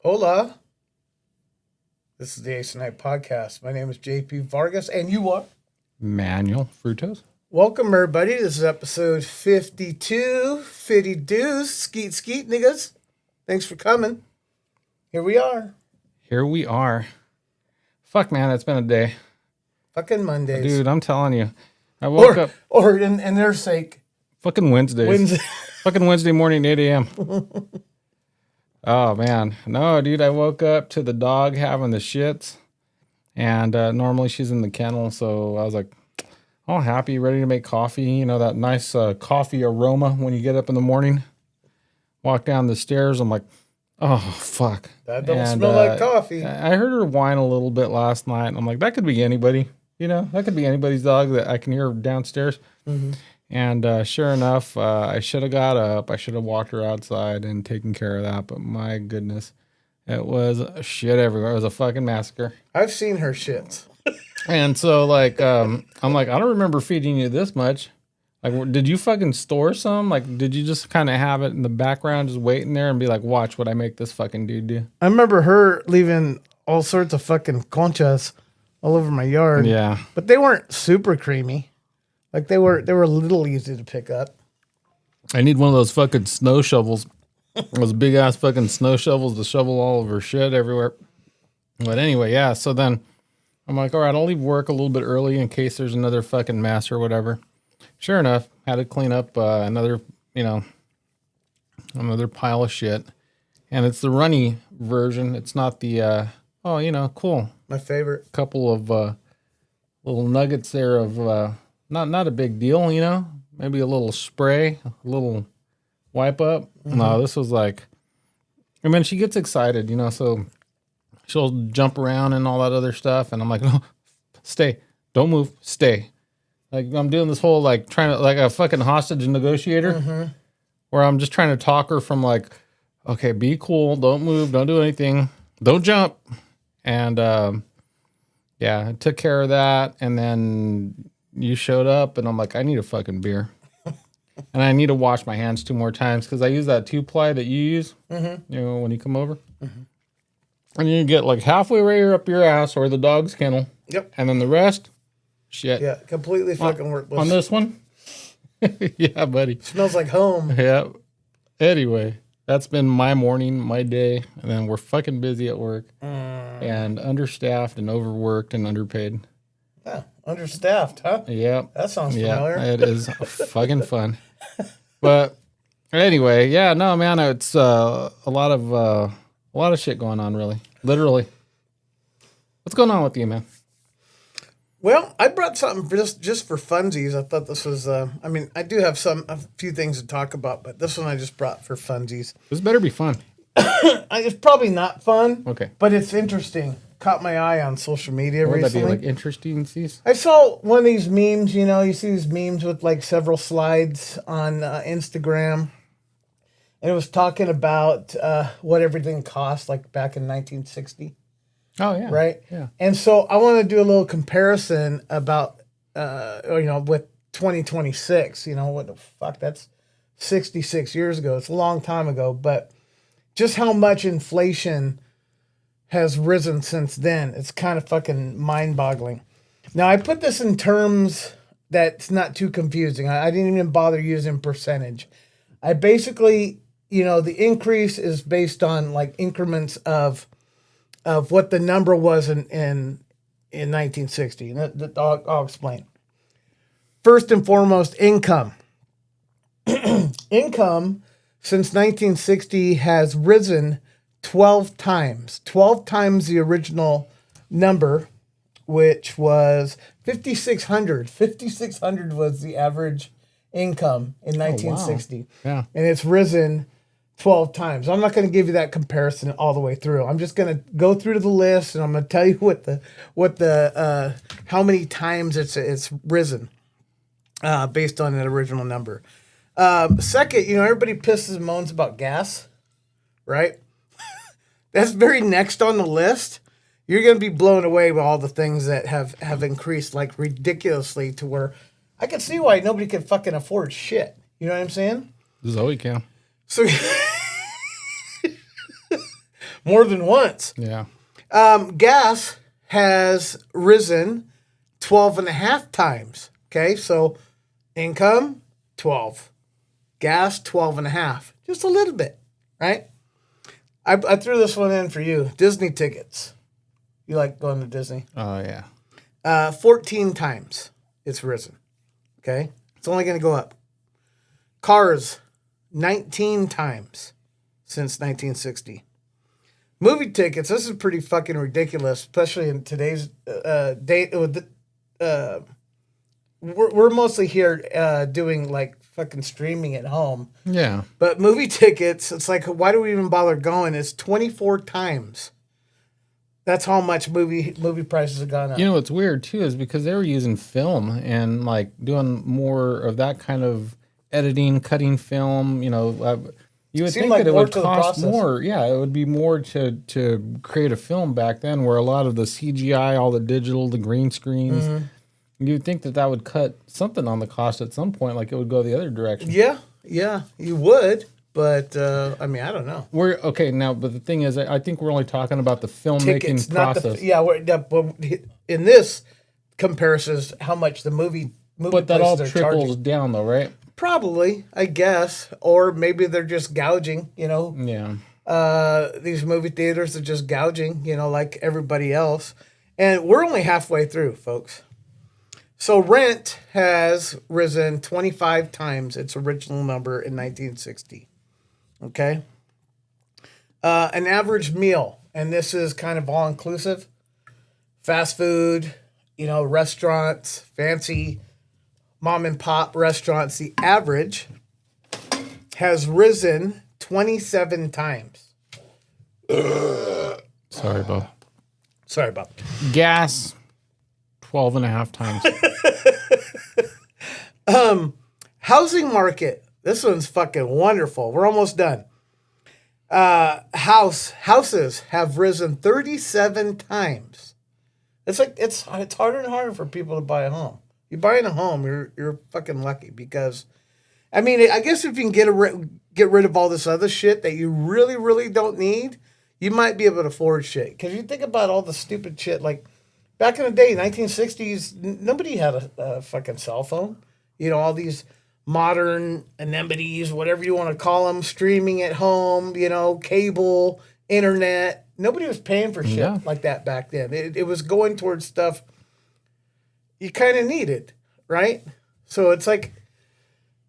Hola. This is the Ace Night Podcast. My name is JP Vargas, and you are? Manuel Frutos. Welcome, everybody. This is episode 52. 52. Skeet, skeet, niggas. Thanks for coming. Here we are. Here we are. Fuck, man, it's been a day. Fucking Mondays. Dude, I'm telling you. I woke up Or in their sake, fucking Wednesdays. Wednesday. Fucking Wednesday morning, 8 a.m. Oh, man. No, dude, I woke up to the dog having the shits. And normally she's in the kennel, so I was like, all happy, ready to make coffee. You know, that nice coffee aroma when you get up in the morning. Walk down the stairs. I'm like, oh, fuck. That don't smell like coffee. I heard her whine a little bit last night. And I'm like, that could be anybody. You know, that could be anybody's dog that I can hear downstairs. Mm-hmm. And sure enough, I should have got up. I should have walked her outside and taken care of that. But my goodness, it was shit everywhere. It was a fucking massacre. I've seen her shits. And so, like, I'm like, I don't remember feeding you this much. Like, did you fucking store some? Like, did you just kind of have it in the background, just waiting there and be like, watch what I make this fucking dude do? I remember her leaving all sorts of fucking conchas all over my yard. Yeah. But they weren't super creamy. Like they were a little easy to pick up. I need one of those fucking snow shovels. Those big ass fucking snow shovels to shovel all of her shit everywhere. But anyway, yeah. So then I'm like, all right, I'll leave work a little bit early in case there's another fucking mess or whatever. Sure enough, had to clean up another pile of shit. And it's the runny version. It's not the, cool. My favorite. Couple of little nuggets there of not a big deal, you know? Maybe a little spray, a little wipe up. Mm-hmm. No, this was like, and then she gets excited, you know, so she'll jump around and all that other stuff. And I'm like, no, stay. Don't move. Stay. Like, I'm doing this whole, like, trying to, like a fucking hostage negotiator, mm-hmm. where I'm just trying to talk her from, like, okay, be cool. Don't move. Don't do anything. Don't jump. And, I took care of that. And then you showed up, and I'm like, I need a fucking beer. And I need to wash my hands 2 more times because I use that 2-ply that you use, mm-hmm. you know, when you come over. Mm-hmm. And you get like halfway right up your ass or the dog's kennel. Yep. And then the rest, shit. Yeah, completely fucking worthless. On this one? Yeah, buddy. Smells like home. Yeah. Anyway, that's been my morning, my day. And then we're fucking busy at work. And understaffed and overworked and underpaid. Yeah, understaffed, huh? Yeah. That sounds familiar. Yeah, it is fucking fun. But anyway, yeah, no, man, it's a lot of shit going on, really. Literally. What's going on with you, man? Well, I brought something for just for funsies. I thought this was, I do have a few things to talk about, but this one I just brought for funsies. This better be fun. It's probably not fun. Okay. But it's interesting. Caught my eye on social media recently. Would that be like interesting? I saw one of these memes, you know, you see these memes with like several slides on Instagram. And it was talking about what everything cost like back in 1960. Oh, yeah. Right? Yeah. And so I want to do a little comparison about, with 2026. You know, what the fuck? That's 66 years ago. It's a long time ago. But just how much inflation has risen since then. It's kind of fucking mind-boggling. Now, I put this in terms that's not too confusing. I didn't even bother using percentage. I basically, you know, the increase is based on like increments of what the number was in 1960. And I'll explain. First and foremost, income. Income since 1960 has risen 12 times the original number, which was 5,600. 5,600 was the average income in 1960. Wow. Yeah. And it's risen 12 times. I'm not going to give you that comparison all the way through. I'm just going to go through the list and I'm going to tell you what the how many times it's risen based on that original number. Second, you know, everybody pisses and moans about gas, right? That's very next on the list. You're going to be blown away by all the things that have increased like ridiculously to where I can see why nobody can fucking afford shit. You know what I'm saying? Zoe can. So, more than once. Yeah. Gas has risen 12 and a half times. Okay, so income 12, gas 12 and a half, just a little bit, right? I threw this one in for you. Disney tickets. You like going to Disney? Oh, yeah. 14 times it's risen. Okay, it's only going to go up. Cars 19 times since 1960. Movie tickets, this is pretty fucking ridiculous, especially in today's date. We're mostly here doing like fucking streaming at home. Yeah. But movie tickets, it's like, why do we even bother going? It's 24 times. That's how much movie prices have gone up. You know what's weird too is because they were using film and like doing more of that kind of editing, cutting film. You would think like that it more would to the cost process. more. Yeah, it would be more to create a film back then, where a lot of the CGI, all the digital, the green screens. Mm-hmm. You'd think that would cut something on the cost at some point, like it would go the other direction. Yeah, you would. But, I mean, I don't know. We're okay now, but the thing is, I think we're only talking about the filmmaking Tickets, process. but in this comparison, is how much the movie But that all places are trickles charging. down, though, right? Probably, I guess. Or maybe they're just gouging, Yeah. These movie theaters are just gouging, like everybody else. And we're only halfway through, folks. So rent has risen 25 times its original number in 1960. Okay? An average meal, and this is kind of all-inclusive, fast food, restaurants, fancy mom-and-pop restaurants, the average has risen 27 times. Sorry, Bob. Sorry about that. Gas, 12 and a half times. Housing market. This one's fucking wonderful. We're almost done. Houses have risen 37 times. It's like it's harder and harder for people to buy a home. You're buying a home, you're fucking lucky because, I mean, I guess if you can get rid of all this other shit that you really, really don't need, you might be able to afford shit. Because you think about all the stupid shit, like back in the day, 1960s, nobody had a fucking cell phone. All these modern amenities, whatever you want to call them, streaming at home, cable, internet. Nobody was paying for shit like that back then. It was going towards stuff you kind of needed, right? So it's like,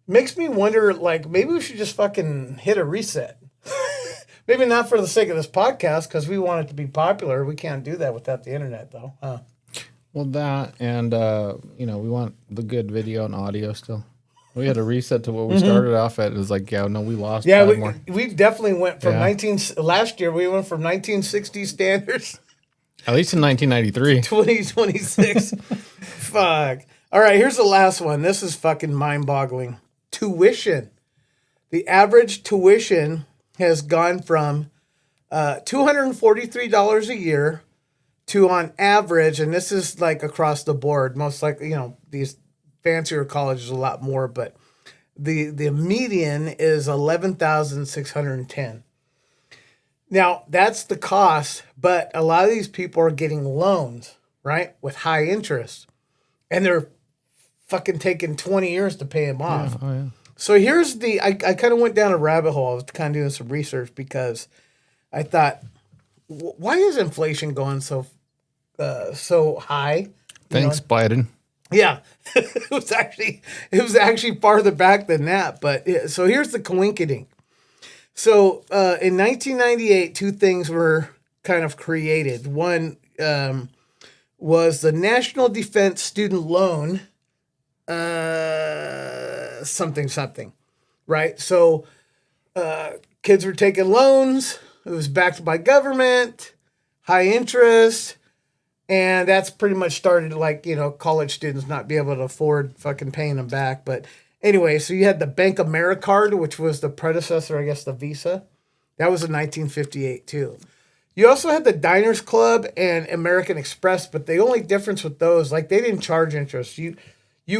makes me wonder, like, maybe we should just fucking hit a reset. Maybe not for the sake of this podcast, because we want it to be popular. We can't do that without the internet, though. Huh? Well, that and, we want the good video and audio still. We had a reset to what we started off at. It was like, we lost five more. We definitely went from last year, we went from 1960 standards. At least in 1993. 2026. Fuck. All right, here's the last one. This is fucking mind-boggling. Tuition. The average tuition has gone from $243 a year to, on average, and this is like across the board, most likely, these fancier colleges a lot more, but the median is $11,610. Now, that's the cost, but a lot of these people are getting loans, right, with high interest, and they're fucking taking 20 years to pay them off. Oh, yeah. So here's I kind of went down a rabbit hole. I was kind of doing some research because I thought, why is inflation going so high? Thanks, Biden. Yeah, it was actually farther back than that. But so here's the coinkydink. So in 1998, two things were kind of created. One was the National Defense Student Loan, something, right? So kids were taking loans. It was backed by government, high interest. And that's pretty much started like, college students not be able to afford fucking paying them back. But anyway, so you had the Bank AmeriCard, which was the predecessor, I guess, the Visa. That was in 1958 too. You also had the Diners Club and American Express, but the only difference with those, like they didn't charge interest. You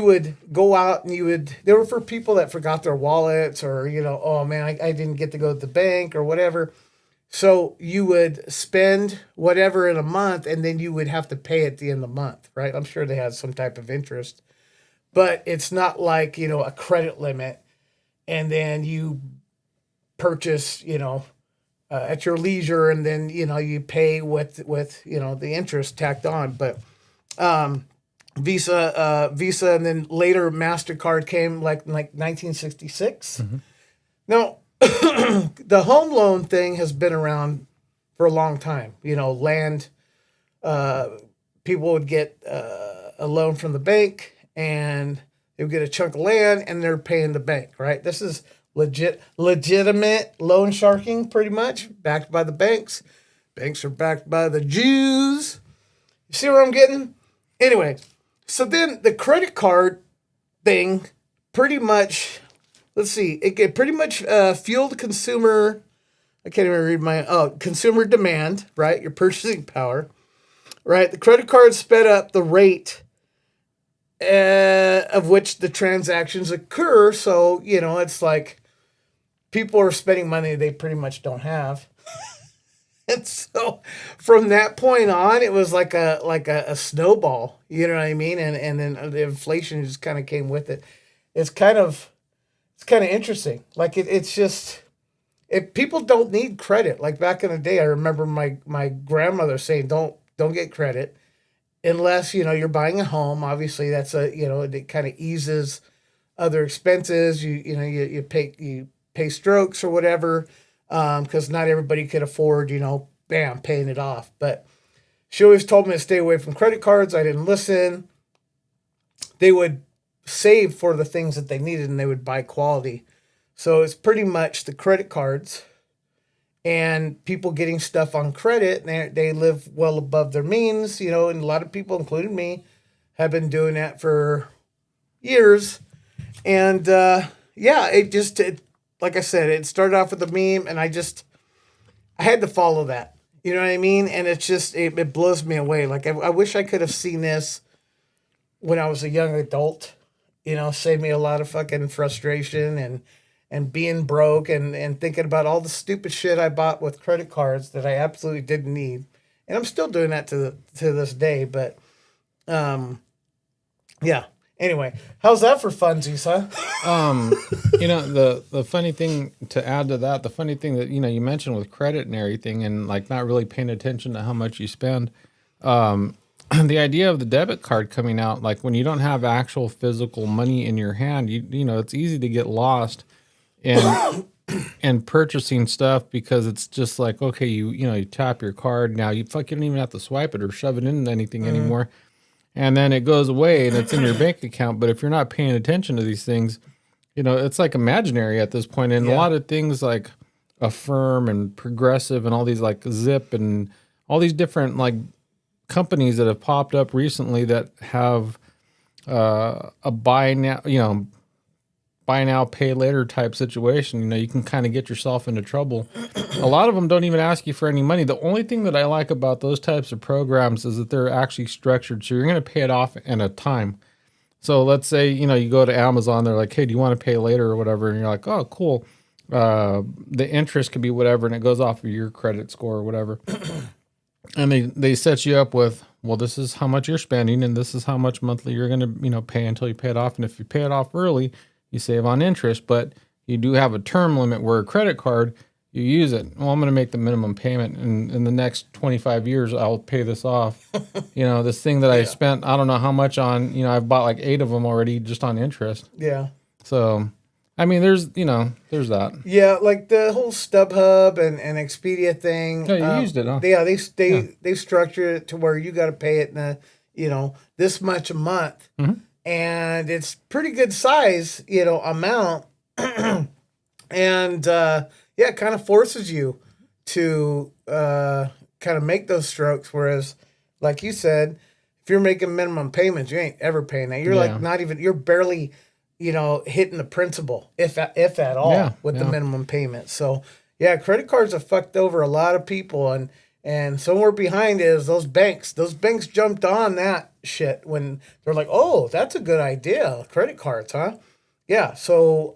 would go out and they were for people that forgot their wallets or, oh man, I didn't get to go to the bank or whatever. So you would spend whatever in a month, and then you would have to pay at the end of the month, right? I'm sure they had some type of interest, but it's not like, a credit limit, and then you purchase, at your leisure, and then, you pay with the interest tacked on. But Visa, and then later Mastercard came like 1966. Now, the home loan thing has been around for a long time. Land, people would get a loan from the bank, and they would get a chunk of land, and they're paying the bank, right? This is legitimate loan sharking, pretty much, backed by the banks. Banks are backed by the Jews. You see where I'm getting? Anyway, so then the credit card thing pretty much, let's see, it pretty much fueled consumer, I can't even read consumer demand, right? Your purchasing power, right? The credit card sped up the rate of which the transactions occur. So, it's like people are spending money they pretty much don't have. And so from that point on, it was like a snowball, you know what I mean? And then the inflation just kind of came with it. It's kind of interesting. Like it's just, if people don't need credit, like back in the day, I remember my grandmother saying, don't get credit unless, you're buying a home. Obviously that's it kind of eases other expenses. You pay strokes or whatever. Because not everybody could afford, bam, paying it off. But she always told me to stay away from credit cards. I didn't listen. They would save for the things that they needed, and they would buy quality. So it's pretty much the credit cards and people getting stuff on credit. They live well above their means, and a lot of people, including me, have been doing that for years. And like I said, it started off with a meme, and I had to follow that. You know what I mean? And it's just, it blows me away. Like, I wish I could have seen this when I was a young adult, saved me a lot of fucking frustration and being broke and thinking about all the stupid shit I bought with credit cards that I absolutely didn't need. And I'm still doing that to this day. But, yeah. Anyway, how's that for funsies, huh? The funny thing to add to that, the funny thing that, you mentioned with credit and everything and like not really paying attention to how much you spend. The idea of the debit card coming out, like when you don't have actual physical money in your hand, it's easy to get lost and purchasing stuff because it's just like, okay, you tap your card. Now you don't even have to swipe it or shove it into anything anymore. And then it goes away and it's in your bank account. But if you're not paying attention to these things, it's like imaginary at this point. And a lot of things like Affirm and Progressive and all these like Zip and all these different like companies that have popped up recently that have a buy now, pay later type situation. You can kind of get yourself into trouble. A lot of them don't even ask you for any money. The only thing that I like about those types of programs is that they're actually structured. So you're going to pay it off in a time. So let's say, you go to Amazon, they're like, hey, do you want to pay later or whatever? And you're like, oh, cool. The interest could be whatever, and it goes off of your credit score or whatever. And they set you up with, well, this is how much you're spending, and this is how much monthly you're going to, pay until you pay it off. And if you pay it off early, you save on interest, but you do have a term limit where a credit card, you use it. Well, I'm going to make the minimum payment, and in the next 25 years, I'll pay this off. This thing that I spent, I don't know how much on, I've bought like 8 of them already just on interest. Yeah. So, I mean, there's that. Yeah, like the whole StubHub and Expedia thing. Yeah, you used it, huh? Yeah, they structure it to where you got to pay it in this much a month. Mm-hmm. And it's pretty good size, amount. And, it kind of forces you to kind of make those strokes. Whereas, like you said, if you're making minimum payments, you ain't ever paying that. You're like you're barely, hitting the principal, if at all, with the minimum payment. So, credit cards have fucked over a lot of people. And somewhere behind is those banks. Those banks jumped on that shit when they're like, oh, that's a good idea. Credit cards, huh? Yeah. So,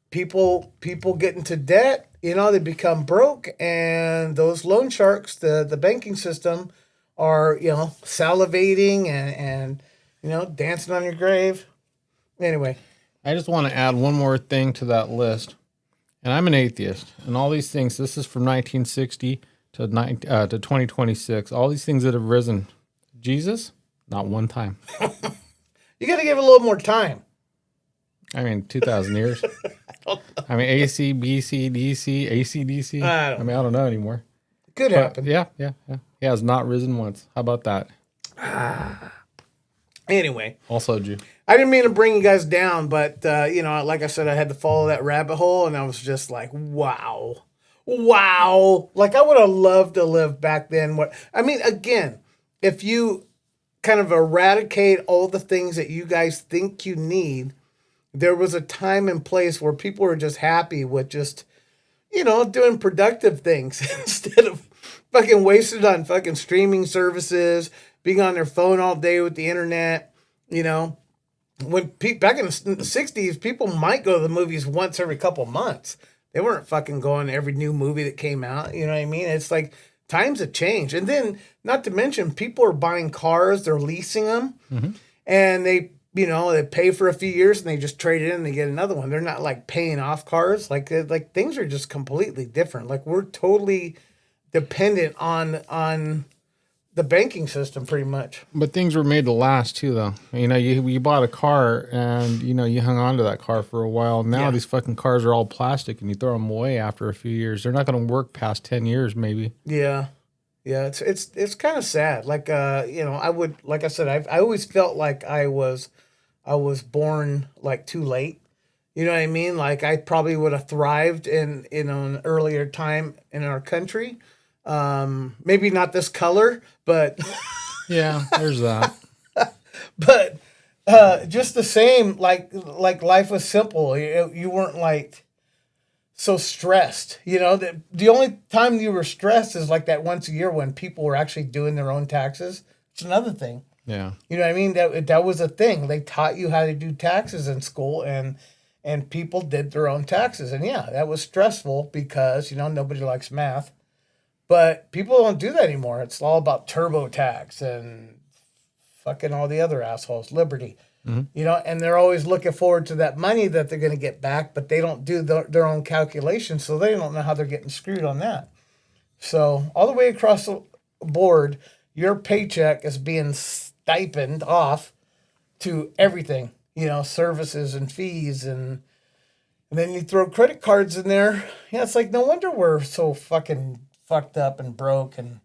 people get into debt, you know, they become broke, and those loan sharks, the banking system, are, you know, salivating and you know, dancing on your grave. Anyway, I just want to add one more thing to that list. And I'm an atheist, and all these things. This is from 1960 to 2026. All these things that have risen. Jesus, not one time. you got to give it a little more time. I mean, 2,000 years. I mean, AC, BC, DC, ACDC. I don't know anymore. Could happen. Yeah. He has not risen once. How about that? Anyway. Also, Jew. I didn't mean to bring you guys down, but, you know, like I said, I had to follow that rabbit hole, and I was just like, wow. Like, I would have loved to live back then. I mean, again, if you kind of eradicate all the things that you guys think you need, there was a time and place where people were just happy with just, you know, doing productive things instead of fucking wasted on fucking streaming services, being on their phone all day with the internet, you know. When back in the 60s, people might go to the movies once every couple months. They weren't fucking going to every new movie that came out. You know what I mean? It's like times have changed. And then, not to mention, people are buying cars, they're leasing them, and they, you know, they pay for a few years and they just trade it in and they get another one. They're not like paying off cars. Like things are just completely different. Like, we're totally dependent on the banking system, pretty much. But things were made to last too, though. You know, you bought a car and, you know, you hung on to that car for a while. Now these fucking cars are all plastic and you throw them away after a few years. They're not going to work past 10 years, maybe. Yeah. It's kind of sad. Like, you know, like I said, I always felt like I was born like too late. You know what I mean? Like, I probably would have thrived in an earlier time in our country. Maybe not this color, but yeah, there's that. But just the same, like life was simple. You weren't like so stressed. You know, the only time you were stressed is like that once a year when people were actually doing their own taxes. It's another thing. Yeah. You know what I mean? That was a thing. They taught you how to do taxes in school, and people did their own taxes. And yeah, that was stressful because, you know, nobody likes math. But people don't do that anymore. It's all about TurboTax and fucking all the other assholes, Liberty. You know, and they're always looking forward to that money that they're going to get back, but they don't do their own calculations, so they don't know how they're getting screwed on that. So all the way across the board, your paycheck is being stipend off to everything, you know, services and fees, and then you throw credit cards in there. Yeah, it's like, no wonder we're so fucking fucked up and broke and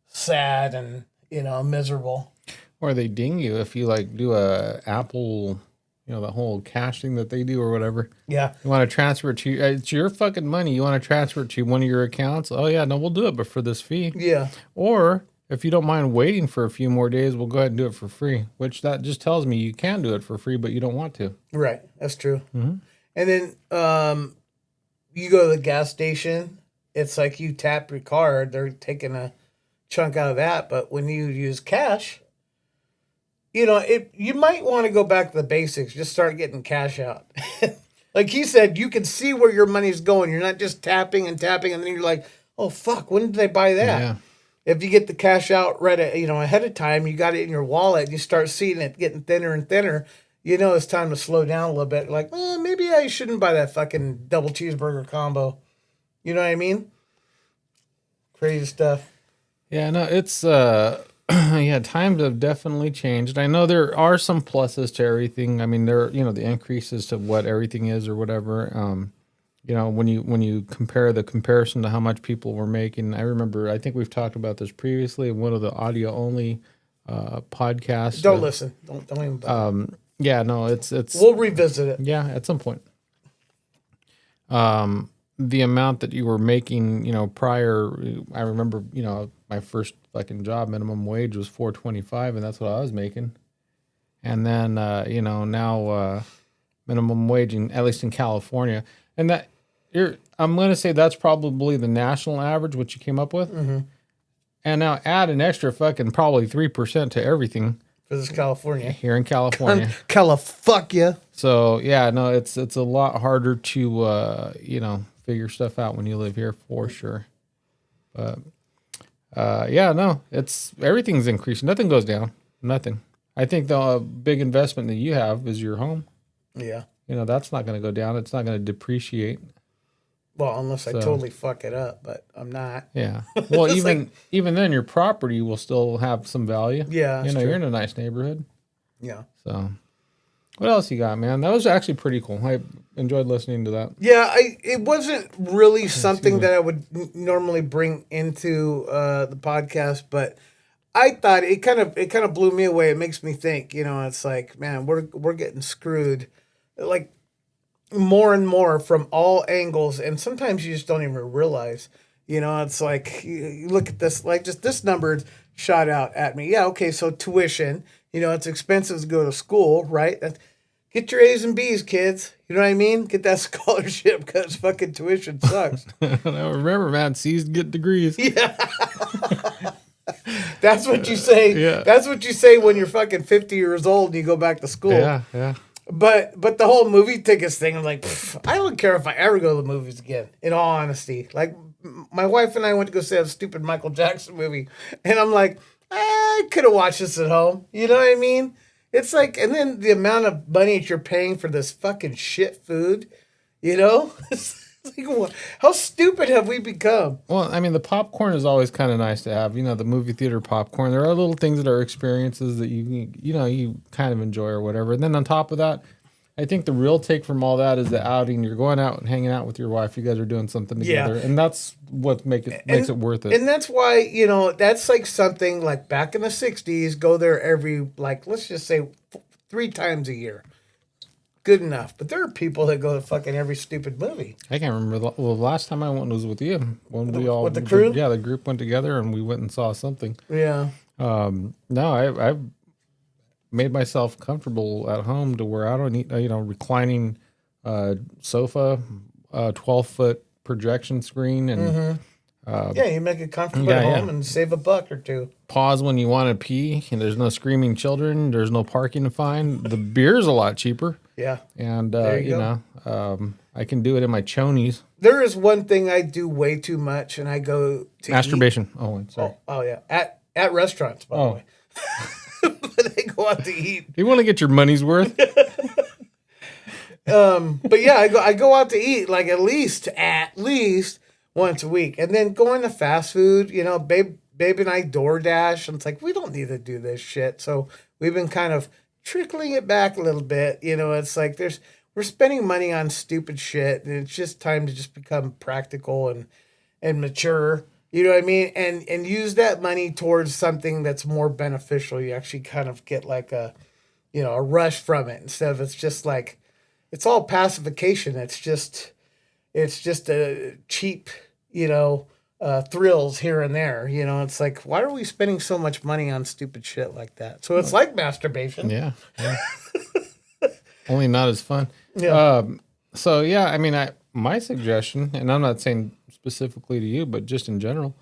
sad and, you know, miserable. Or they ding you if you like do a Apple, you know, the whole cash thing that they do or whatever. Yeah. You want to transfer it to it's your fucking money. You want to transfer it to one of your accounts. Oh yeah, no, we'll do it, but for this fee. Yeah. Or if you don't mind waiting for a few more days, we'll go ahead and do it for free. Which that just tells me you can do it for free, but you don't want to. Right. That's true. And then you go to the gas station. It's like you tap your card. They're taking a chunk out of that. But when you use cash, you know, you might want to go back to the basics. Just start getting cash out. Like he said, you can see where your money's going. You're not just tapping, and then you're like, oh, fuck, when did I buy that? Yeah. If you get the cash out ahead of time, you got it in your wallet, and you start seeing it getting thinner and thinner, you know it's time to slow down a little bit. Like, maybe I shouldn't buy that fucking double cheeseburger combo. You know what I mean? Crazy stuff. Yeah, no, it's yeah, times have definitely changed. I know there are some pluses to everything. I mean, there, you know, the increases to what everything is or whatever. You know, when you compare the comparison to how much people were making, I remember, I think we've talked about this previously in one of the audio only podcasts. Don't listen. Don't even. Yeah, no, it's. We'll revisit it. Yeah, at some point. The amount that you were making, you know, prior, I remember, you know, my first fucking job, minimum wage was $4.25, and that's what I was making. And then, you know, now minimum wage, at least in California, and that I'm going to say that's probably the national average, what you came up with. And now add an extra fucking probably 3% to everything. For this California. Here in California. Califuck ya. So, yeah, no, it's a lot harder to, you know, figure stuff out when you live here for sure. But yeah, no, it's everything's increasing. Nothing goes down. Nothing. I think the big investment that you have is your home. Yeah. You know, that's not going to go down. It's not going to depreciate. Well, unless I So- totally fuck it up, but I'm not. Yeah. Well, Just even then, your property will still have some value. Yeah, You that's know, true. you're in a nice neighborhood. Yeah. So, what else you got, man? That was actually pretty cool. I enjoyed listening to that. Yeah, it wasn't really something me. that I would normally bring into the podcast, but I thought it kind of blew me away. It makes me think, you know, it's like, man, we're getting screwed, like more and more from all angles, and sometimes you just don't even realize. You know, it's like you look at this, like just this number shot out at me. Yeah, okay, so tuition. You know, it's expensive to go to school, right? Get your A's and B's, kids. You know what I mean? Get that scholarship because fucking tuition sucks. Now, remember, man, C's get degrees. That's what you say. Yeah. That's what you say when you're fucking 50 years old and you go back to school. Yeah, yeah. But the whole movie tickets thing, I'm like, I don't care if I ever go to the movies again. In all honesty, like my wife and I went to go see a stupid Michael Jackson movie, and I'm like, I could have watched this at home. You know what I mean? It's like, and then the amount of money that you're paying for this fucking shit food, you know? It's like, how stupid have we become? Well, I mean, the popcorn is always kind of nice to have. You know, the movie theater popcorn. There are little things that are experiences that you kind of enjoy or whatever. And then on top of that, I think the real take from all that is the outing. You're going out and hanging out with your wife. You guys are doing something together, and that's what makes it worth it. And that's why, you know, that's like something like back in the 60s, go there every, like, let's just say 3 times a year. Good enough. But there are people that go to fucking every stupid movie. I can't remember. The last time I went was with you when we all With the crew? Yeah, the group went together and we went and saw something. Yeah. No, I've made myself comfortable at home to where I don't need reclining sofa, 12-foot projection screen, and Yeah, you make it comfortable yeah, at home yeah. and save $1 or 2. pause when you want to pee. And there's no screaming children. There's no parking to find. The beer's a lot cheaper. Yeah. And, There you I can do it in my chonies. There is one thing I do way too much, and I go to Masturbation. Oh, wait, sorry. Oh yeah, at restaurants, by the Oh. way. But I go out to eat. You want to get your money's worth? But yeah, I go out to eat like at least once a week, and then going to fast food. You know, babe and I DoorDash, and it's like we don't need to do this shit. So we've been kind of trickling it back a little bit. You know, it's like we're spending money on stupid shit, and it's just time to just become practical and mature. You know what I mean? And use that money towards something that's more beneficial. You actually kind of get like a rush from it instead of it's just like it's all pacification. It's just a cheap, thrills here and there. You know, it's like, why are we spending so much money on stupid shit like that? So it's like masturbation. Yeah. Only not as fun. Yeah. So yeah, I mean, my suggestion, and I'm not saying specifically to you, but just in general,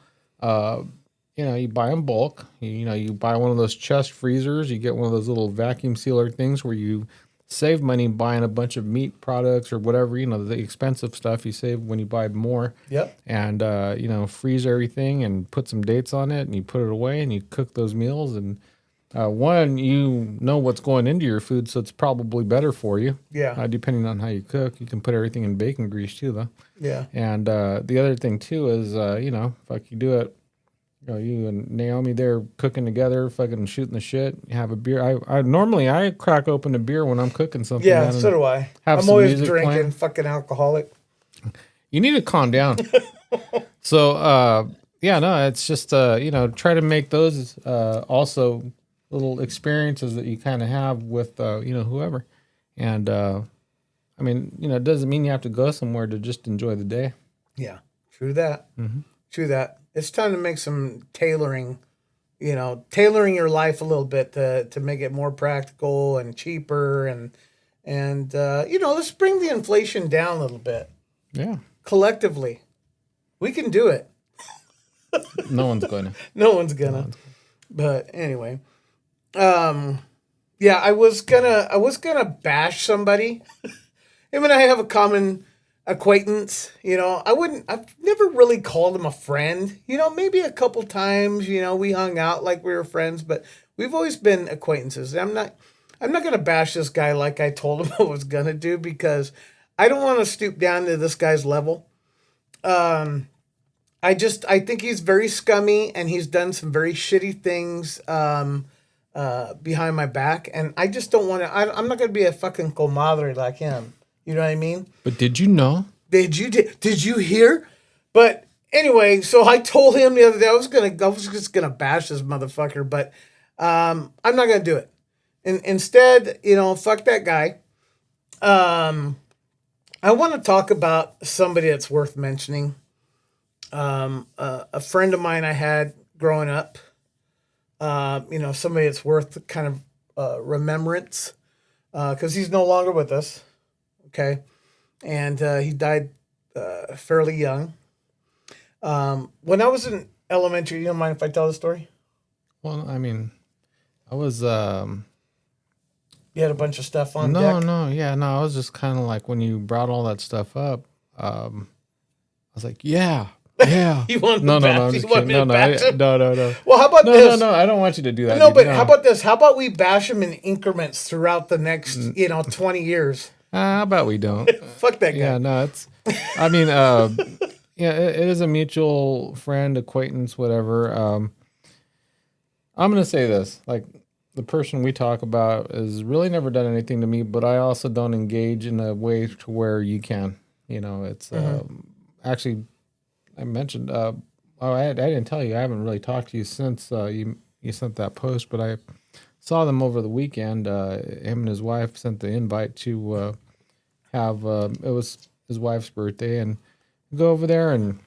you buy in bulk. You buy one of those chest freezers. You get one of those little vacuum sealer things where you save money buying a bunch of meat products or whatever. The expensive stuff you save when you buy more. Yep. And freeze everything and put some dates on it, and you put it away and you cook those meals. And one, you know what's going into your food, so it's probably better for you. Yeah. Depending on how you cook, you can put everything in bacon grease too, though. Yeah. And the other thing too is, if you do it, you and Naomi there cooking together, fucking shooting the shit. You have a beer. I normally crack open a beer when I'm cooking something. Yeah, man, so do I. have I'm some always music drinking, playing. fucking alcoholic. You need to calm down. So it's just try to make those also little experiences that you kind of have with whoever. And it doesn't mean you have to go somewhere to just enjoy the day. Yeah, true that. Mm-hmm. True that. It's time to make some tailoring your life a little bit to make it more practical and cheaper and let's bring the inflation down a little bit. Yeah. Collectively. We can do it. No one's going to. No one's gonna. But anyway. I was gonna bash somebody. Him and I have a common acquaintance. I've never really called him a friend. Maybe a couple times, we hung out like we were friends, but we've always been acquaintances. I'm not going to bash this guy like I told him I was going to do, because I don't want to stoop down to this guy's level. I think he's very scummy, and he's done some very shitty things behind my back, and I just don't want to. I'm not going to be a fucking comadre like him. You know what I mean? But did you know? Did you hear? But anyway, so I told him the other day I was just gonna bash this motherfucker, but I'm not gonna do it. And instead, fuck that guy. I want to talk about somebody that's worth mentioning. A friend of mine I had growing up. Somebody that's worth kind of remembrance, because he's no longer with us. Okay, and he died fairly young. When I was in elementary, you don't mind if I tell the story? Well, I mean, I was You had a bunch of stuff on no, deck. I was just kind of like, when you brought all that stuff up, I was like, yeah. You want No, me to I'm bash- just you want kidding. me to bash him? No. Well, how about No, this? I don't want you to do that. No, dude. but how about this? How about we bash him in increments throughout the next, Mm. 20 years? How about we don't? Fuck that guy. Yeah, no, I mean, yeah, it is a mutual friend, acquaintance, whatever. I'm going to say this, like, the person we talk about has really never done anything to me, but I also don't engage in a way to where you can, it's, actually, I mentioned, I didn't tell you, I haven't really talked to you since, you sent that post, but I saw them over the weekend. Him and his wife sent the invite to, have, it was his wife's birthday, and go over there, and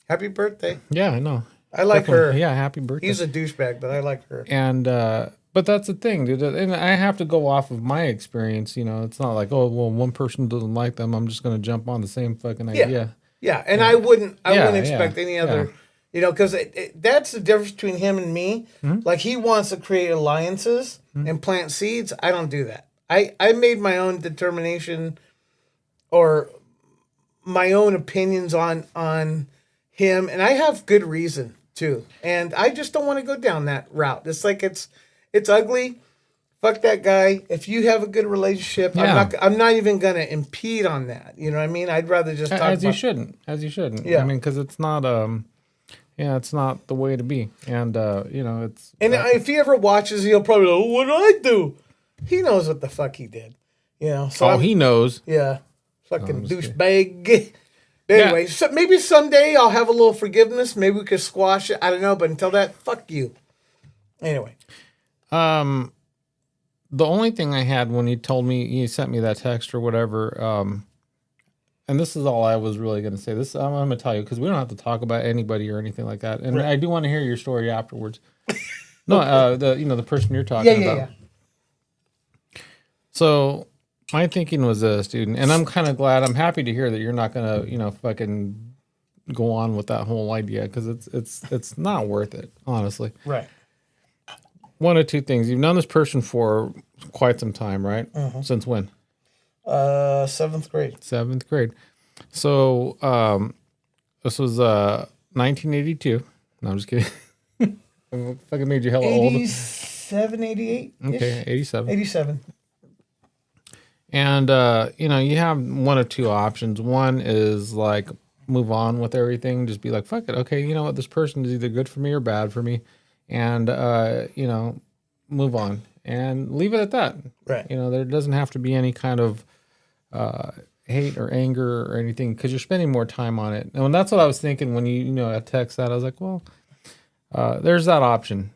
Happy birthday. yeah, I know. I like her. Yeah, happy birthday. He's a douchebag, but I like her. And but that's the thing, dude. And I have to go off of my experience. It's not like, oh, well, one person doesn't like them, I'm just gonna jump on the same fucking idea. Yeah, and I wouldn't expect yeah, any other, because that's the difference between him and me. Mm-hmm. Like, he wants to create alliances and plant seeds. I don't do that. I made my own determination, or my own opinions on him, and I have good reason too. And I just don't want to go down that route. It's like it's ugly. Fuck that guy. If you have a good relationship, Yeah. I'm not even gonna impede on that. You know what I mean? I'd rather just talk As you about. shouldn't. Yeah. I mean, because it's not it's not the way to be. And it's And if he ever watches, he'll probably go, "What did I do?" He knows what the fuck he did. So oh, he knows. yeah, fucking just douchebag. Anyway, so maybe someday I'll have a little forgiveness. Maybe we could squash it. I don't know, but until that, fuck you. Anyway, The only thing I had when he sent me that text or whatever, and this is all I was really going to say. This I'm going to tell you, because we don't have to talk about anybody or anything like that. And I do want to hear your story afterwards. No, the person you're talking about. yeah. So my thinking was this, dude, and I'm kind of glad. I'm happy to hear that you're not going to, fucking go on with that whole idea, because it's not worth it, honestly. Right. One of two things. You've known this person for quite some time, right? Mm-hmm. Since when? 7th grade. 7th grade. So this was 1982. No, I'm just kidding. I fucking made you hella old. 87, 88. Okay, 87. 87. And you have one of two options. One is like move on with everything, just be like, fuck it. Okay, you know what? This person is either good for me or bad for me. And move on and leave it at that. Right. There doesn't have to be any kind of hate or anger or anything, because you're spending more time on it. And that's what I was thinking when I text that. I was like, well, there's that option.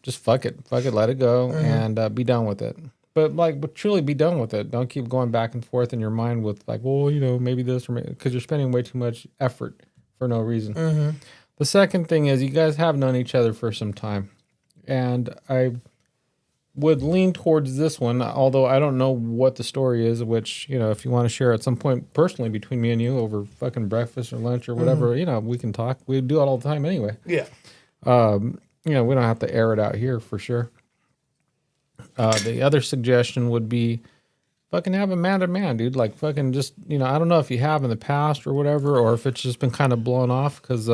Just fuck it, let it go, and be done with it. But truly be done with it. Don't keep going back and forth in your mind with like, well, maybe this, or because you're spending way too much effort for no reason. Mm-hmm. The second thing is, you guys have known each other for some time, and I would lean towards this one, although I don't know what the story is, which, if you want to share at some point personally between me and you over fucking breakfast or lunch or whatever, we can talk. We do it all the time anyway. Yeah. We don't have to air it out here for sure. The other suggestion would be fucking have a man to man, dude. Like fucking just, I don't know if you have in the past or whatever, or if it's just been kind of blown off. Cause,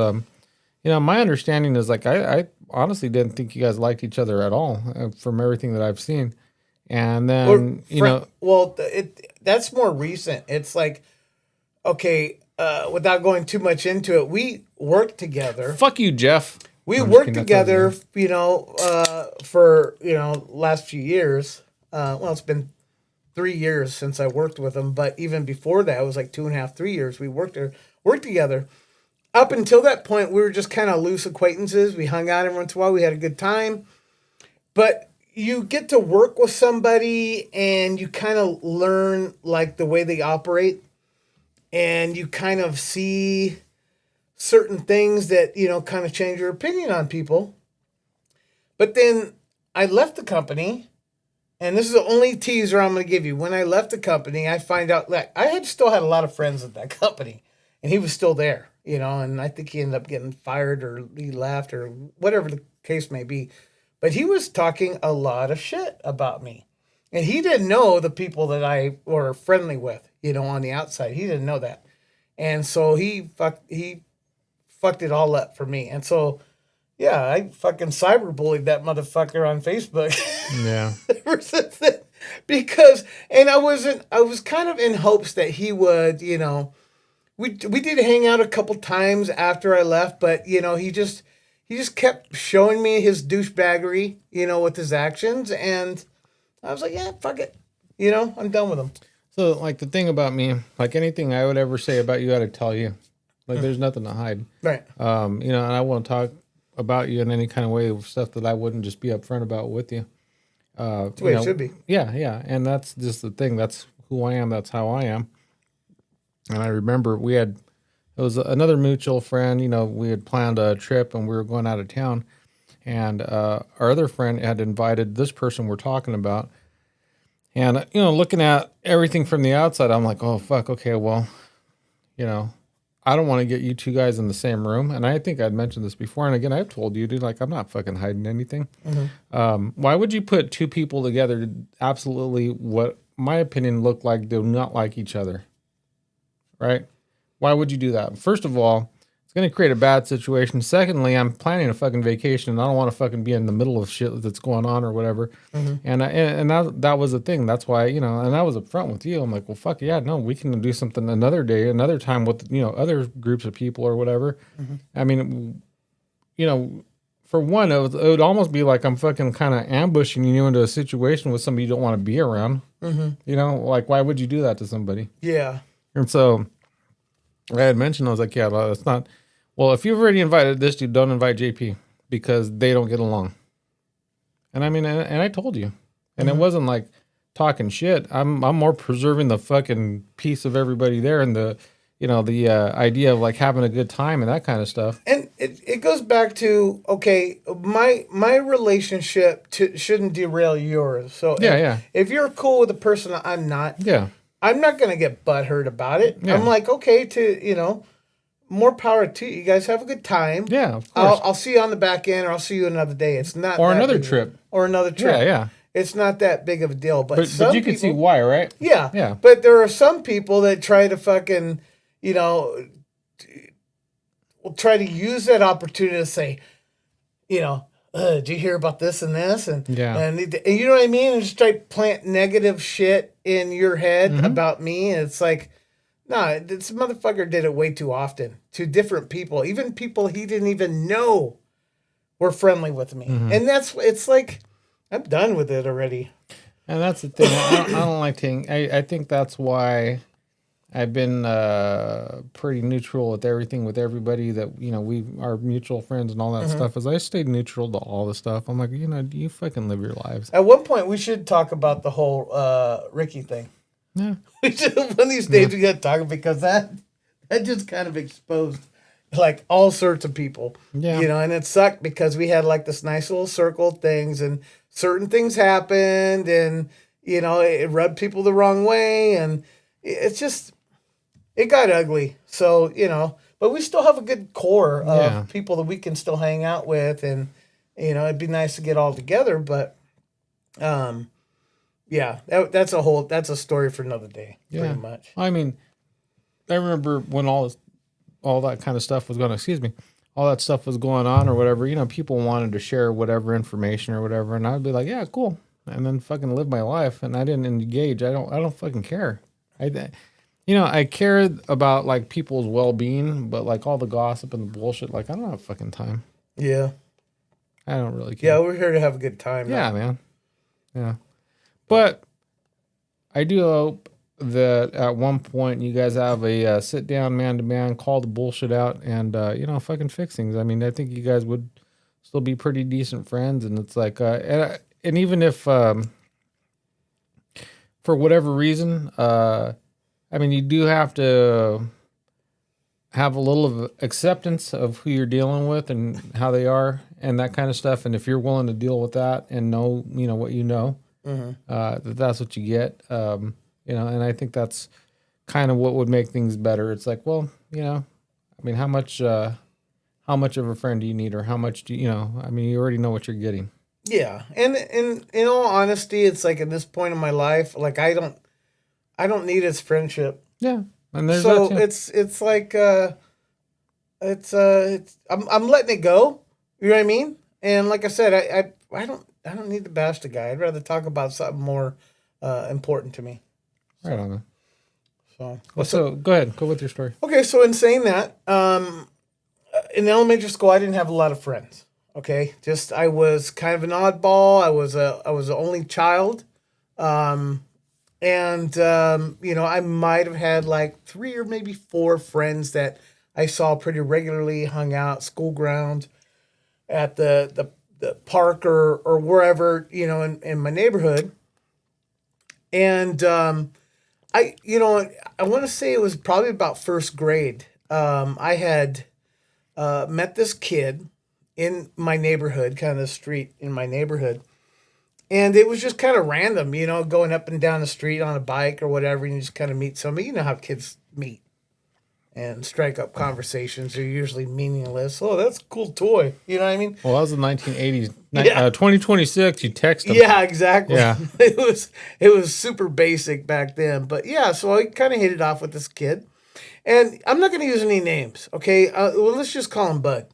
my understanding is like, I honestly didn't think you guys liked each other at all from everything that I've seen. And then, well, that's more recent. It's like, okay, without going too much into it, we worked together. fuck you, Jeff. We No, I'm just worked kidding, that's together, everything. for, last few years. Well, it's been 3 years since I worked with him, but even before that, it was like 2.5, 3 years. We worked together. Up until that point, we were just kind of loose acquaintances. We hung out every once in a while. We had a good time. But you get to work with somebody and you kind of learn like the way they operate, and you kind of see certain things that, kind of change your opinion on people. But then I left the company, and this is the only teaser I'm going to give you. When I left the company, I find out that I still had a lot of friends at that company, and he was still there, and I think he ended up getting fired or he left or whatever the case may be. But he was talking a lot of shit about me. And he didn't know the people that I were friendly with, on the outside. He didn't know that. And so he fucked it all up for me. And so, yeah, I fucking cyberbullied that motherfucker on Facebook. Yeah. Ever since then. Because, and I was kind of in hopes that he would, we did hang out a couple times after I left, but, he just kept showing me his douchebaggery, with his actions. And I was like, yeah, fuck it. I'm done with him. So, like, the thing about me, like anything I would ever say about you, I would tell you. Like, there's nothing to hide. Right. And I won't talk about you in any kind of way of stuff that I wouldn't just be upfront about with you. That's the way it should be. Yeah, yeah. And that's just the thing. That's who I am. That's how I am. And I remember it was another mutual friend, we had planned a trip and we were going out of town. And our other friend had invited this person we're talking about. And, looking at everything from the outside, I'm like, oh, fuck, okay, well, I don't want to get you two guys in the same room. And I think I'd mentioned this before. And again, I've told you, dude, like, I'm not fucking hiding anything. Mm-hmm. Why would you put two people together to absolutely, what my opinion, look like do not like each other? Right? Why would you do that? First of all, it's going to create a bad situation. Secondly, I'm planning a fucking vacation and I don't want to fucking be in the middle of shit that's going on or whatever. Mm-hmm. And that was the thing. That's why, and I was upfront with you. I'm like, well, fuck yeah, no, we can do something another day, another time with, other groups of people or whatever. Mm-hmm. I mean, for one, it would almost be like I'm fucking kind of ambushing you into a situation with somebody you don't want to be around. Mm-hmm. Like, why would you do that to somebody? Yeah. And so I had mentioned, I was like, yeah, well, it's not. Well, if you've already invited this dude, don't invite JP because they don't get along. And I mean, and I told you, and It wasn't like talking shit. I'm more preserving the fucking peace of everybody there and the idea of like having a good time and that kind of stuff. And it goes back to, okay, my relationship shouldn't derail yours. So if you're cool with a person I'm not, I'm not going to get butthurt about it. Yeah. I'm like, okay, more power to you. You guys have a good time. Yeah, of course. I'll see you on the back end, or I'll see you another day. It's not or another trip. Or another trip. Yeah, yeah. It's not that big of a deal. But you can see why, right? Yeah. Yeah. But there are some people that try to fucking, will try to use that opportunity to say, did you hear about this and this? And you know what I mean? And just try to plant negative shit in your head about me. And it's like, no, this motherfucker did it way too often to different people, even people he didn't even know were friendly with me. Mm-hmm. And it's like, I'm done with it already. And that's the thing. I don't like taking, I think that's why I've been pretty neutral with everything, with everybody that, we are mutual friends and all that stuff, is I stayed neutral to all the stuff. I'm like, you fucking live your lives. At one point, we should talk about the whole Ricky thing. Yeah. We should, one of these days we got to talk, because that just kind of exposed like all sorts of people. Yeah. And it sucked because we had like this nice little circle of things, and certain things happened, and, it rubbed people the wrong way, and it's just, it got ugly. So, but we still have a good core of people that we can still hang out with, and, it'd be nice to get all together, but, Yeah, that's a story for another day, pretty much. I mean, I remember when all that kind of stuff was going. Excuse me, all that stuff was going on or whatever. You know, people wanted to share whatever information or whatever, and I'd be like, yeah, cool, and then fucking live my life, and I didn't engage. I don't fucking care. I care about like people's well being, but like all the gossip and the bullshit, like I don't have fucking time. Yeah. I don't really care. Yeah, we're here to have a good time. Yeah, man. Yeah. But I do hope that at one point you guys have a sit down man to man, call the bullshit out, and fucking fix things. I mean, I think you guys would still be pretty decent friends, and it's like, and even if for whatever reason, I mean, you do have to have a little of acceptance of who you're dealing with and how they are and that kind of stuff. And if you're willing to deal with that and know, what you know, that's what you get. And I think that's kind of what would make things better. It's like, well, I mean, how much of a friend do you need, or how much do you already know what you're getting. Yeah. And in all honesty, it's like at this point in my life, like I don't need his friendship. Yeah. And there's so that too. it's like I'm letting it go. You know what I mean? And like I said, I don't need to bash the guy. I'd rather talk about something more important to me. Right on. Man. So go ahead. Go with your story. Okay, so in saying that, in elementary school, I didn't have a lot of friends. Okay, just I was kind of an oddball. I was the only child. I might have had like 3 or maybe 4 friends that I saw pretty regularly, hung out school ground, at the park or wherever, in my neighborhood. And I want to say it was probably about first grade. I had met this kid in my neighborhood, kind of the street in my neighborhood. And it was just kind of random, going up and down the street on a bike or whatever, and you just kind of meet somebody. You know how kids meet and strike up conversations. They're usually meaningless. Oh, that's a cool toy. You know what I mean? Well, that was the 1980s. 2026, you text them. Yeah, exactly. Yeah. It was super basic back then. But yeah, so I kind of hit it off with this kid. And I'm not going to use any names, okay? Well, let's just call him Bud,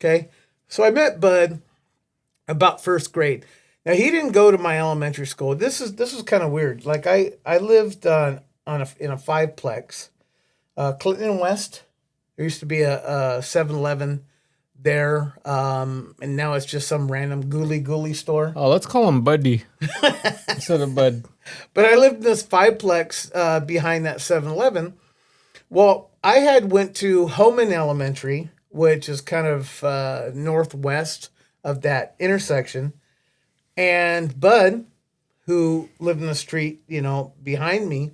okay? So I met Bud about first grade. Now, he didn't go to my elementary school. This was kind of weird. Like I lived in a 5-plex, Clinton and West. There used to be a 7-Eleven there, and now it's just some random gooly store. Oh, let's call him Buddy instead of Bud. But I lived in this 5-plex behind that 7-Eleven. Well, I had went to Homan Elementary, which is kind of northwest of that intersection. And Bud, who lived in the street, behind me,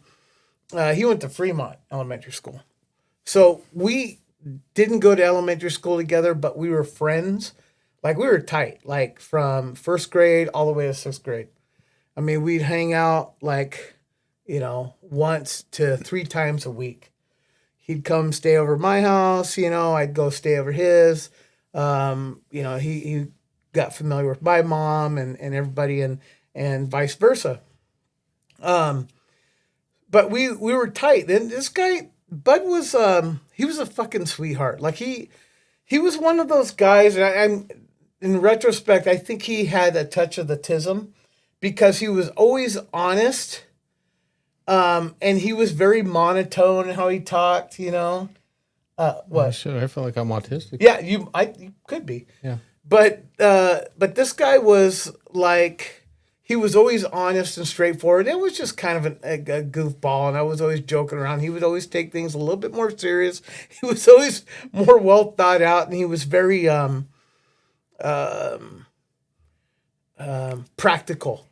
he went to Fremont Elementary School. So we didn't go to elementary school together, but we were friends. Like, we were tight, like from first grade all the way to 6th grade. I mean, we'd hang out like, once to 3 times a week. He'd come stay over at my house, I'd go stay over his. He got familiar with my mom and everybody and vice versa. But we were tight. And this guy, Bud, was he was a fucking sweetheart. Like he was one of those guys, and I'm in retrospect, I think he had a touch of the tism because he was always honest. And he was very monotone in how he talked, What? Oh, shit, I feel like I'm autistic. Yeah, you could be. Yeah. But this guy was like, he was always honest and straightforward. It was just kind of a goofball, and I was always joking around. He would always take things a little bit more serious. He was always more well thought out, and he was very practical,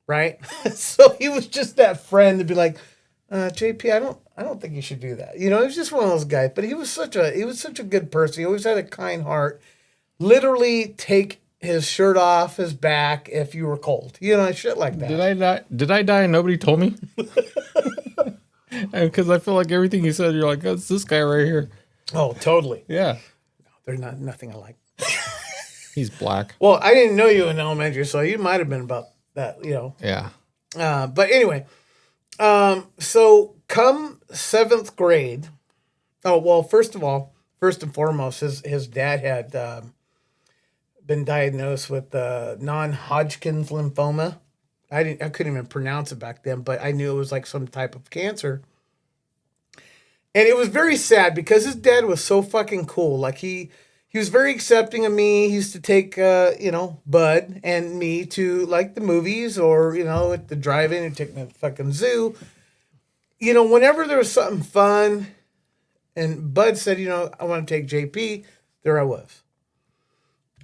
right? So he was just that friend to be like, JP, I don't think you should do that. He was just one of those guys. But he was such a good person. He always had a kind heart. Literally take his shirt off his back if you were cold. Shit like that. Did I die and nobody told me? And because I feel like everything you said, you're like, oh, it's this guy right here. Oh, totally. Yeah. No, they're nothing alike. He's black. Well, I didn't know you in elementary, so you might have been about that, Yeah. But anyway, so come seventh grade. Oh well, first of all, first and foremost, his dad had been diagnosed with non-Hodgkin's lymphoma. I couldn't even pronounce it back then, but I knew it was like some type of cancer. And it was very sad because his dad was so fucking cool. Like he was very accepting of me. He used to take Bud and me to like the movies or at the drive-in and take me to the fucking zoo. Whenever there was something fun, and Bud said, I want to take JP, there I was.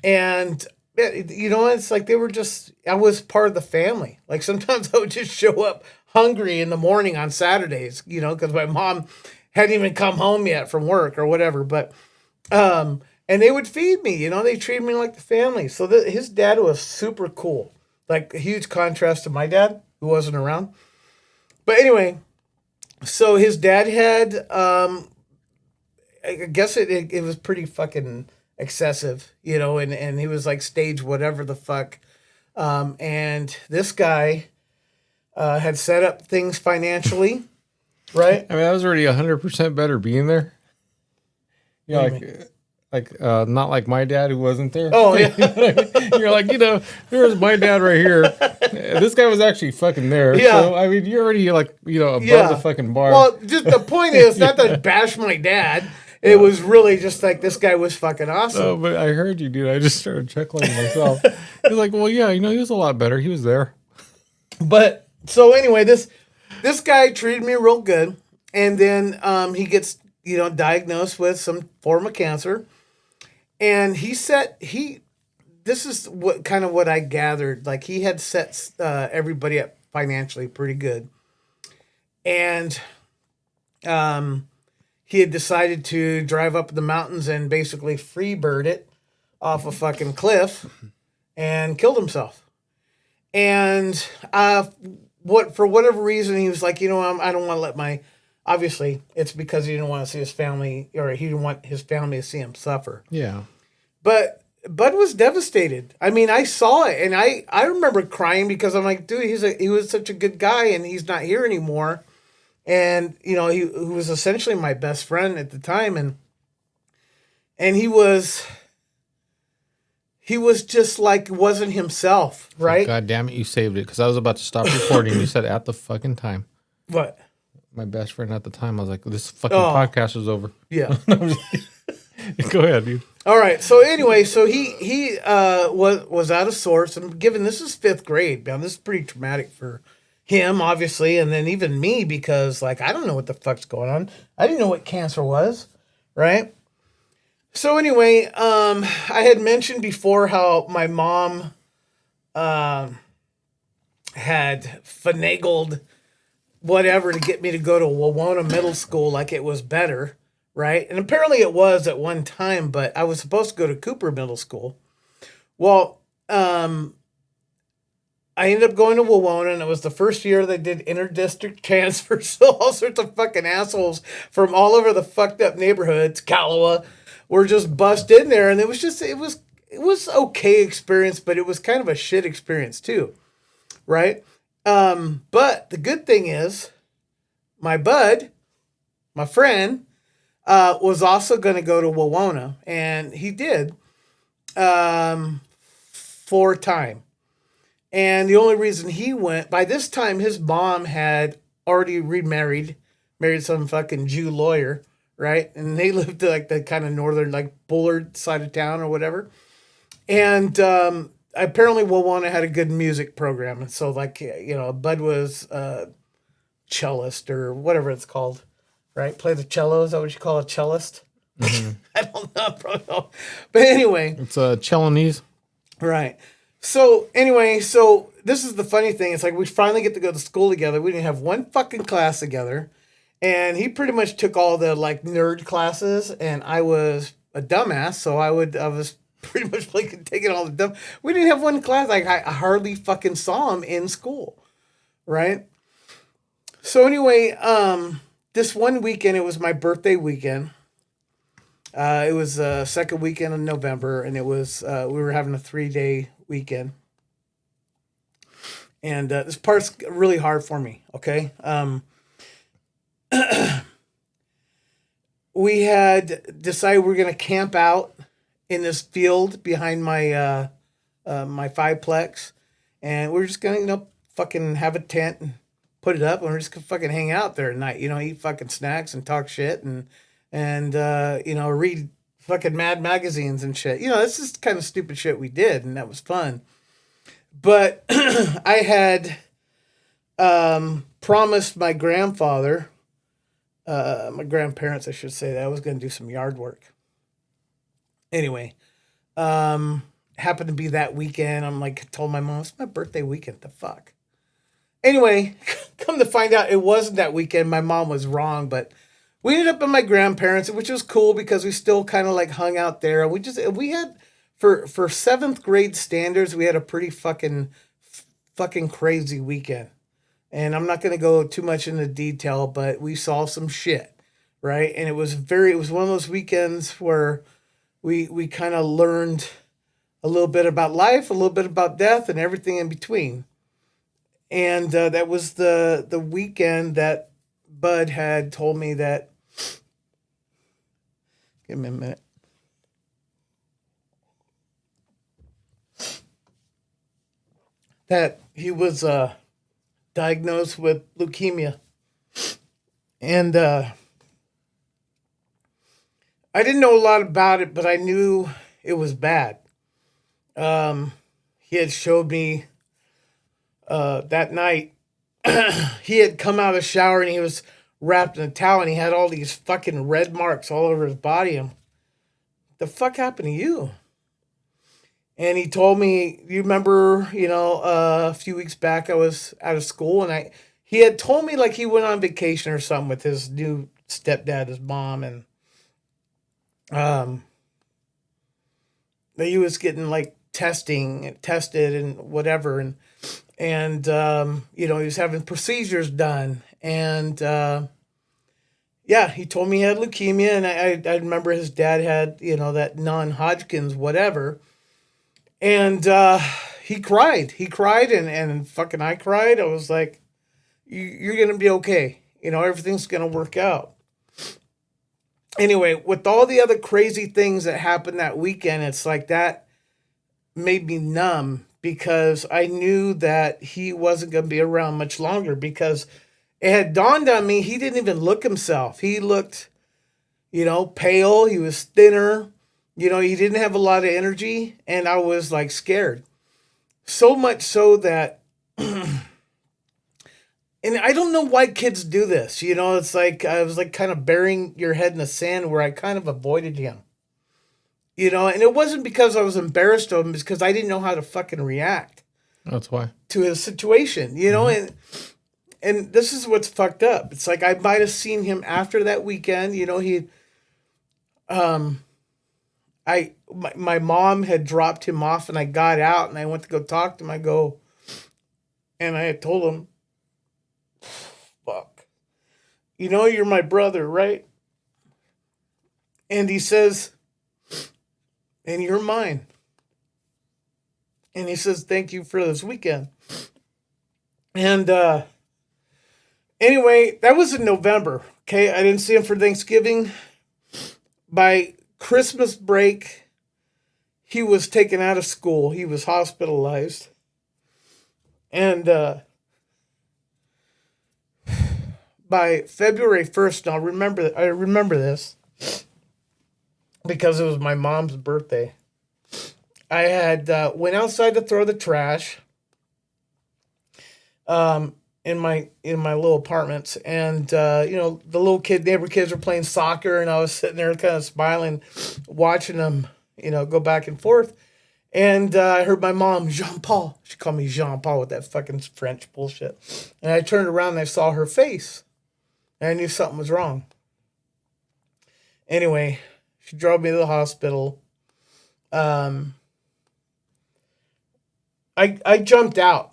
And it's like I was part of the family. Like sometimes I would just show up hungry in the morning on Saturdays, because my mom hadn't even come home yet from work or whatever. But, and they would feed me, they treated me like the family. So his dad was super cool, like a huge contrast to my dad who wasn't around. But anyway, so his dad had, I guess it was pretty fucking excessive, and he was like stage whatever the fuck. And this guy had set up things financially, right? I mean, that was already 100% better being there. Yeah, not like my dad who wasn't there. Oh yeah, you're like, there's my dad right here. This guy was actually fucking there. Yeah. So I mean, you're already like, above the fucking bar. Well, just the point is not to bash my dad. It was really just like this guy was fucking awesome. No, but I heard you, dude. I just started chuckling myself. He's like, well, yeah, he was a lot better. He was there. But so anyway, this guy treated me real good, and then he gets diagnosed with some form of cancer, and this is what I gathered. Like he had set everybody up financially pretty good, and he had decided to drive up the mountains and basically freebird it off a fucking cliff and killed himself. And for whatever reason, he was like, I don't want to let obviously it's because he didn't want to see his family, or he didn't want his family to see him suffer. Yeah. But Bud was devastated. I mean, I saw it, and I remember crying because I'm like, dude, he was such a good guy, and he's not here anymore. And he was essentially my best friend at the time, and he was just like wasn't himself, right? God damn it, you saved it, because I was about to stop recording. You said at the fucking time. What? My best friend at the time. I was like, this fucking podcast is over. Yeah. Go ahead, dude. All right. So anyway, he was out of sorts, and given this is fifth grade, man, this is pretty traumatic for him, obviously, and then even me, because like I don't know what the fuck's going on. I didn't know what cancer was, right? So anyway, I had mentioned before how my mom had finagled whatever to get me to go to Wawona Middle School like it was better, right? And apparently it was at one time, but I was supposed to go to Cooper Middle School. Well, I ended up going to Wawona, and it was the first year they did interdistrict transfers. So all sorts of fucking assholes from all over the fucked up neighborhoods, Kalawa, were just bust in there. And it was okay experience, but it was kind of a shit experience too. Right? But the good thing is my bud, my friend, was also going to go to Wawona, and he did, for a time. And the only reason he went, by this time, his mom had already remarried, married some fucking Jew lawyer, right? And they lived like the kind of northern, like Bullard side of town or whatever. And apparently Wawona had a good music program. And so, like, Bud was cellist or whatever it's called, right? Play the cello. Is that what you call a cellist? Mm-hmm. I don't know, bro. But anyway. It's Chelonese. Right. So anyway, this is the funny thing. It's like we finally get to go to school together. We didn't have one fucking class together. And he pretty much took all the like nerd classes, and I was a dumbass. So I was pretty much like taking all the dumb. We didn't have one class. Like I hardly fucking saw him in school. Right. So anyway, this one weekend, it was my birthday weekend. It was the second weekend in November, and it was we were having a 3-day weekend. And this part's really hard for me. Okay. We had decided we are going to camp out in this field behind my fiveplex, and we're just gonna fucking have a tent and put it up, and we're just gonna fucking hang out there at night. Eat fucking snacks and talk shit and read fucking Mad magazines and shit. This is kind of stupid shit we did, and that was fun. But I had promised my grandfather, my grandparents, I should say, that I was going to do some yard work. Anyway, happened to be that weekend. I'm like, told my mom, it's my birthday weekend. The fuck? Anyway, come to find out, it wasn't that weekend. My mom was wrong, but we ended up at my grandparents', which was cool because we still kind of like hung out there. We had, for seventh grade standards, we had a pretty fucking crazy weekend. And I'm not going to go too much into detail, but we saw some shit, right? And it was one of those weekends where we kind of learned a little bit about life, a little bit about death, and everything in between. And that was the weekend that Bud had told me that. Give me a minute. That he was diagnosed with leukemia. And I didn't know a lot about it, but I knew it was bad. He had showed me that night. He had come out of the shower and he was wrapped in a towel and he had all these fucking red marks all over his body. And the fuck happened to you? And he told me, you remember, a few weeks back I was out of school and he had told me like he went on vacation or something with his new stepdad, his mom, and that he was getting like tested and whatever, and he was having procedures done, and yeah, he told me he had leukemia, and I remember his dad had that non-Hodgkin's whatever, and he cried, and fucking I cried. I was like, you're gonna be okay, everything's gonna work out. Anyway, with all the other crazy things that happened that weekend, it's like that made me numb because I knew that he wasn't going to be around much longer because it had dawned on me he didn't even look himself. He looked, pale. He was thinner. He didn't have a lot of energy, and I was like scared. So much so that and I don't know why kids do this. It's like I was like kind of burying your head in the sand where I kind of avoided him. And it wasn't because I was embarrassed of him, it's because I didn't know how to fucking react. That's why. To his situation, Mm-hmm. and this is what's fucked up. It's like I might have seen him after that weekend. My mom had dropped him off and I got out and I went to go talk to him. And I had told him, fuck, you're my brother, right? And he says, and you're mine. And he says, thank you for this weekend. And anyway, that was in November. Okay, I didn't see him for Thanksgiving. By Christmas break, he was taken out of school. He was hospitalized. And by February 1st, now I remember this because it was my mom's birthday. I had went outside to throw the trash in my little apartments, and the little neighbor kids were playing soccer, and I was sitting there kind of smiling, watching them, go back and forth. And I heard my mom, Jean Paul. She called me Jean Paul with that fucking French bullshit. And I turned around and I saw her face. And I knew something was wrong. Anyway, she drove me to the hospital. I jumped out.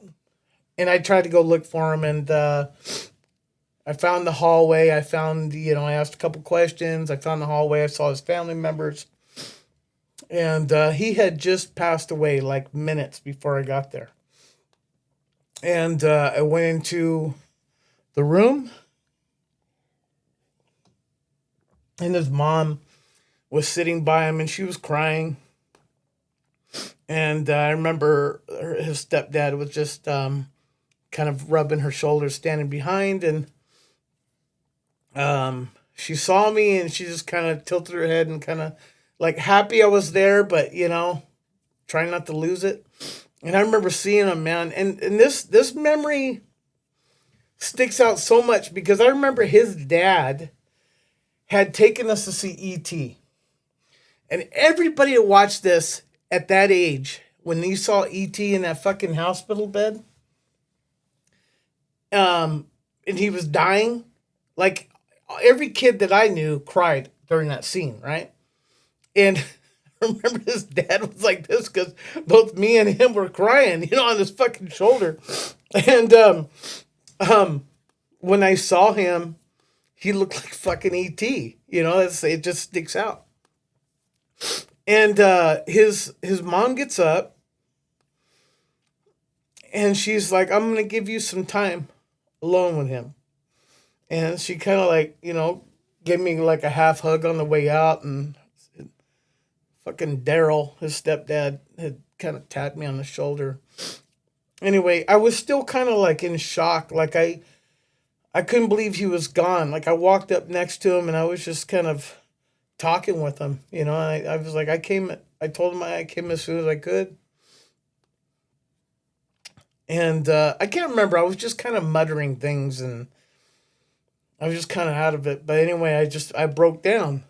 And I tried to go look for him. And I found the hallway. I found, I asked a couple questions. I found the hallway. I saw his family members. And he had just passed away like minutes before I got there. And I went into the room, and his mom was sitting by him, and she was crying. And I remember his stepdad was just kind of rubbing her shoulder, standing behind, and she saw me, and she just kind of tilted her head and kind of like happy I was there, but trying not to lose it. And I remember seeing him, man, and this memory sticks out so much because I remember his dad had taken us to see E.T. And everybody that watched this at that age, when you saw E.T. in that fucking hospital bed, and he was dying, like every kid that I knew cried during that scene, right? And I remember his dad was like this because both me and him were crying, on his fucking shoulder. And when I saw him, he looked like fucking E.T. It just sticks out. And his mom gets up, and she's like, "I'm gonna give you some time alone with him." And she kind of like, gave me like a half hug on the way out, and fucking Daryl, his stepdad, had kind of tapped me on the shoulder. Anyway, I was still kind of like in shock. Like I couldn't believe he was gone. Like I walked up next to him, and I was just kind of talking with him. I was like, I told him I came as soon as I could. And I can't remember. I was just kind of muttering things, and I was just kind of out of it. But anyway, I broke down.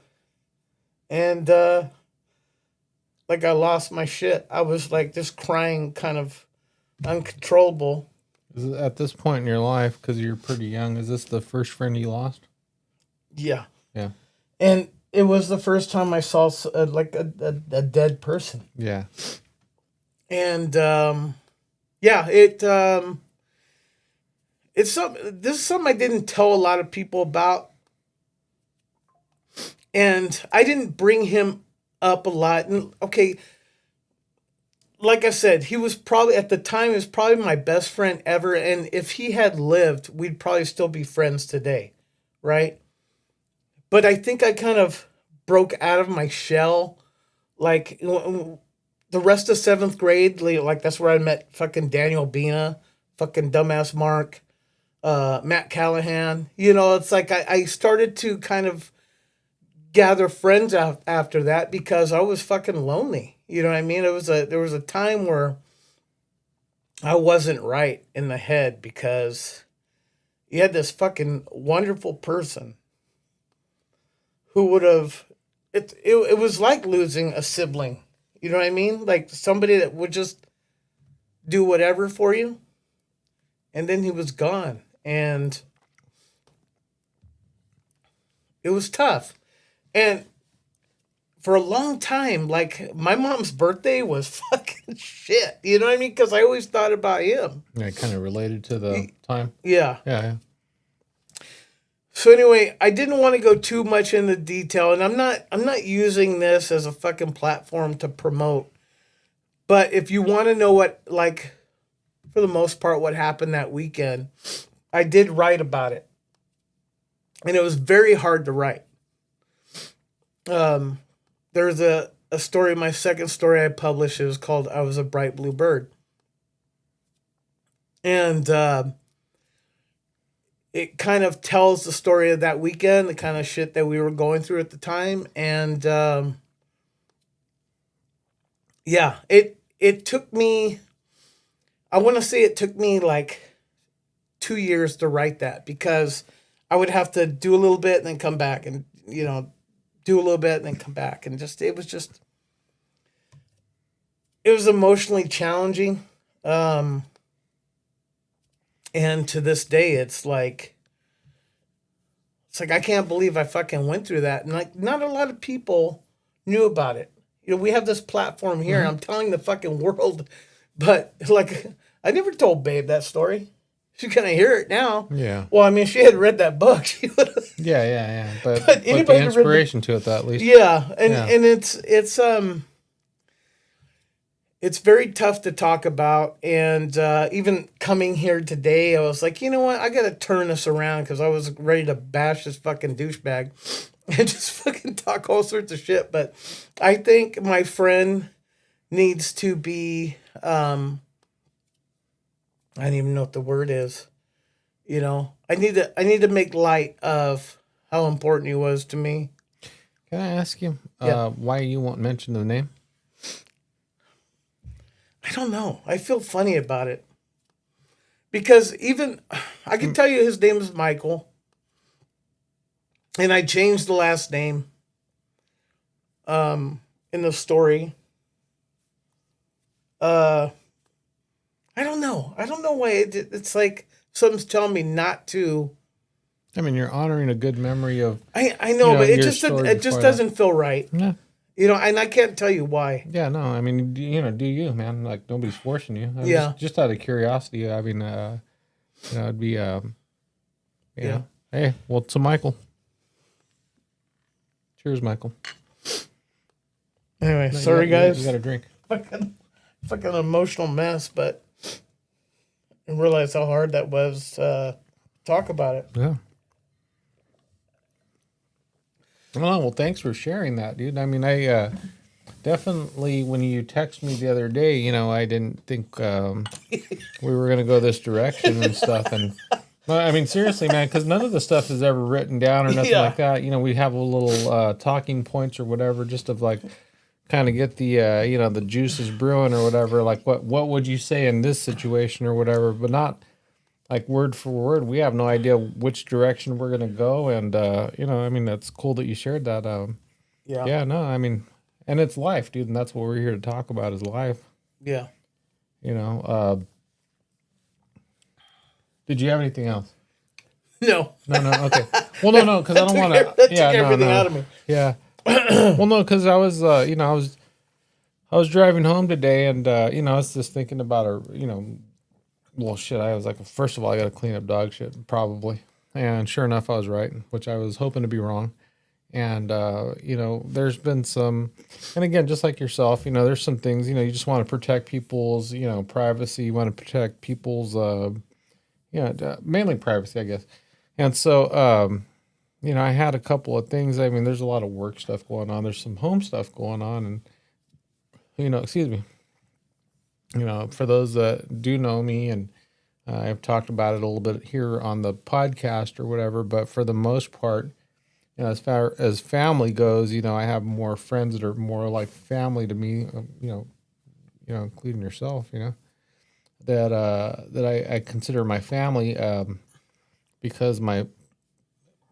And like I lost my shit. I was like just crying, kind of uncontrollable. Is it at this point in your life, because you're pretty young, is this the first friend you lost? Yeah. Yeah. And it was the first time I saw like a dead person. Yeah. And this is something I didn't tell a lot of people about. And I didn't bring him up a lot. And okay, like I said, he was probably at the time, he was probably my best friend ever. And if he had lived, we'd probably still be friends today, right? But I think I kind of broke out of my shell, like the rest of seventh grade. Like that's where I met fucking Daniel Bina, fucking dumbass Mark, Matt Callahan. It's like I started to kind of gather friends after that because I was fucking lonely. You know what I mean? There was a time where I wasn't right in the head because you had this fucking wonderful person who would have it was like losing a sibling. You know what I mean? Like somebody that would just do whatever for you. And then he was gone. And it was tough. And for a long time, like my mom's birthday was fucking shit. You know what I mean? Because I always thought about him. Yeah, kind of related to the time. Yeah. Yeah. So anyway, I didn't want to go too much into detail, and I'm not using this as a fucking platform to promote. But if you want to know what, like, for the most part, what happened that weekend, I did write about it. And it was very hard to write. There's a story, my second story I published, it was called I Was a Bright Blue Bird. And it kind of tells the story of that weekend, the kind of shit that we were going through at the time. And it took me, I want to say it took me like 2 years to write that because I would have to do a little bit and then come back and, do a little bit and then come back. And it was emotionally challenging. And to this day, it's like I can't believe I fucking went through that. And like, not a lot of people knew about it. We have this platform here. Mm-hmm. I'm telling the fucking world, but like, I never told Babe that story. She's gonna hear it now. Yeah. Well, I mean, if she had read that book, she would have. Yeah. But anybody the inspiration to it, at least. Yeah, and it's it's very tough to talk about. And even coming here today, I was like, you know what? I got to turn this around because I was ready to bash this fucking douchebag and just fucking talk all sorts of shit. But I think my friend needs to be, I don't even know what the word is. You know, I need to make light of how important he was to me. Can I ask you Yeah. why you won't mention the name? I don't know. I feel funny about it. Because even I can tell you his name is Michael, and I changed the last name in the story. Uh I don't know. I don't know why it's like something's telling me not to. I mean, you're honoring a good memory of I know, but your story it just before that. doesn't feel right. Yeah, You know, and I can't tell you why. yeah, no. I mean, do you, man? Like nobody's forcing you. I'm Yeah. just out of curiosity. I mean, it'd be Yeah. Hey, well, to Michael. Cheers, Michael. Anyway, No, sorry you guys. got a drink. Fucking emotional mess, but I realize how hard that was talk about it. Yeah. Well, thanks for sharing that, dude. I mean, I definitely, when you text me the other day, I didn't think we were going to go this direction and stuff. And well, I mean, seriously, man, because none of the stuff is ever written down or nothing Yeah. like that. We have a little talking points or whatever, just of like kind of get the the juices brewing or whatever. Like what would you say in this situation or whatever, but not like word for word. We have no idea which direction we're gonna go, and I mean, that's cool that you shared that. Yeah. Yeah, no, I mean, and it's life, dude, and that's what we're here to talk about is life. Yeah. You know, did you have anything else? No. No, okay. Well, no, because I don't want to. That Yeah, took no, everything no. out of me. Yeah. Well, no, because I was, I was driving home today, and I was just thinking about well, shit. I was like, first of all, I got to clean up dog shit, probably. And sure enough, I was right, which I was hoping to be wrong. And there's been some, and again, just like yourself, there's some things, you just want to protect people's, privacy. You want to protect people's, mainly privacy, I guess. And so, I had a couple of things. I mean, there's a lot of work stuff going on. There's some home stuff going on, and excuse me. For those that do know me, and I've talked about it a little bit here on the podcast or whatever, but for the most part, as far as family goes, I have more friends that are more like family to me, including yourself, that I consider my family, because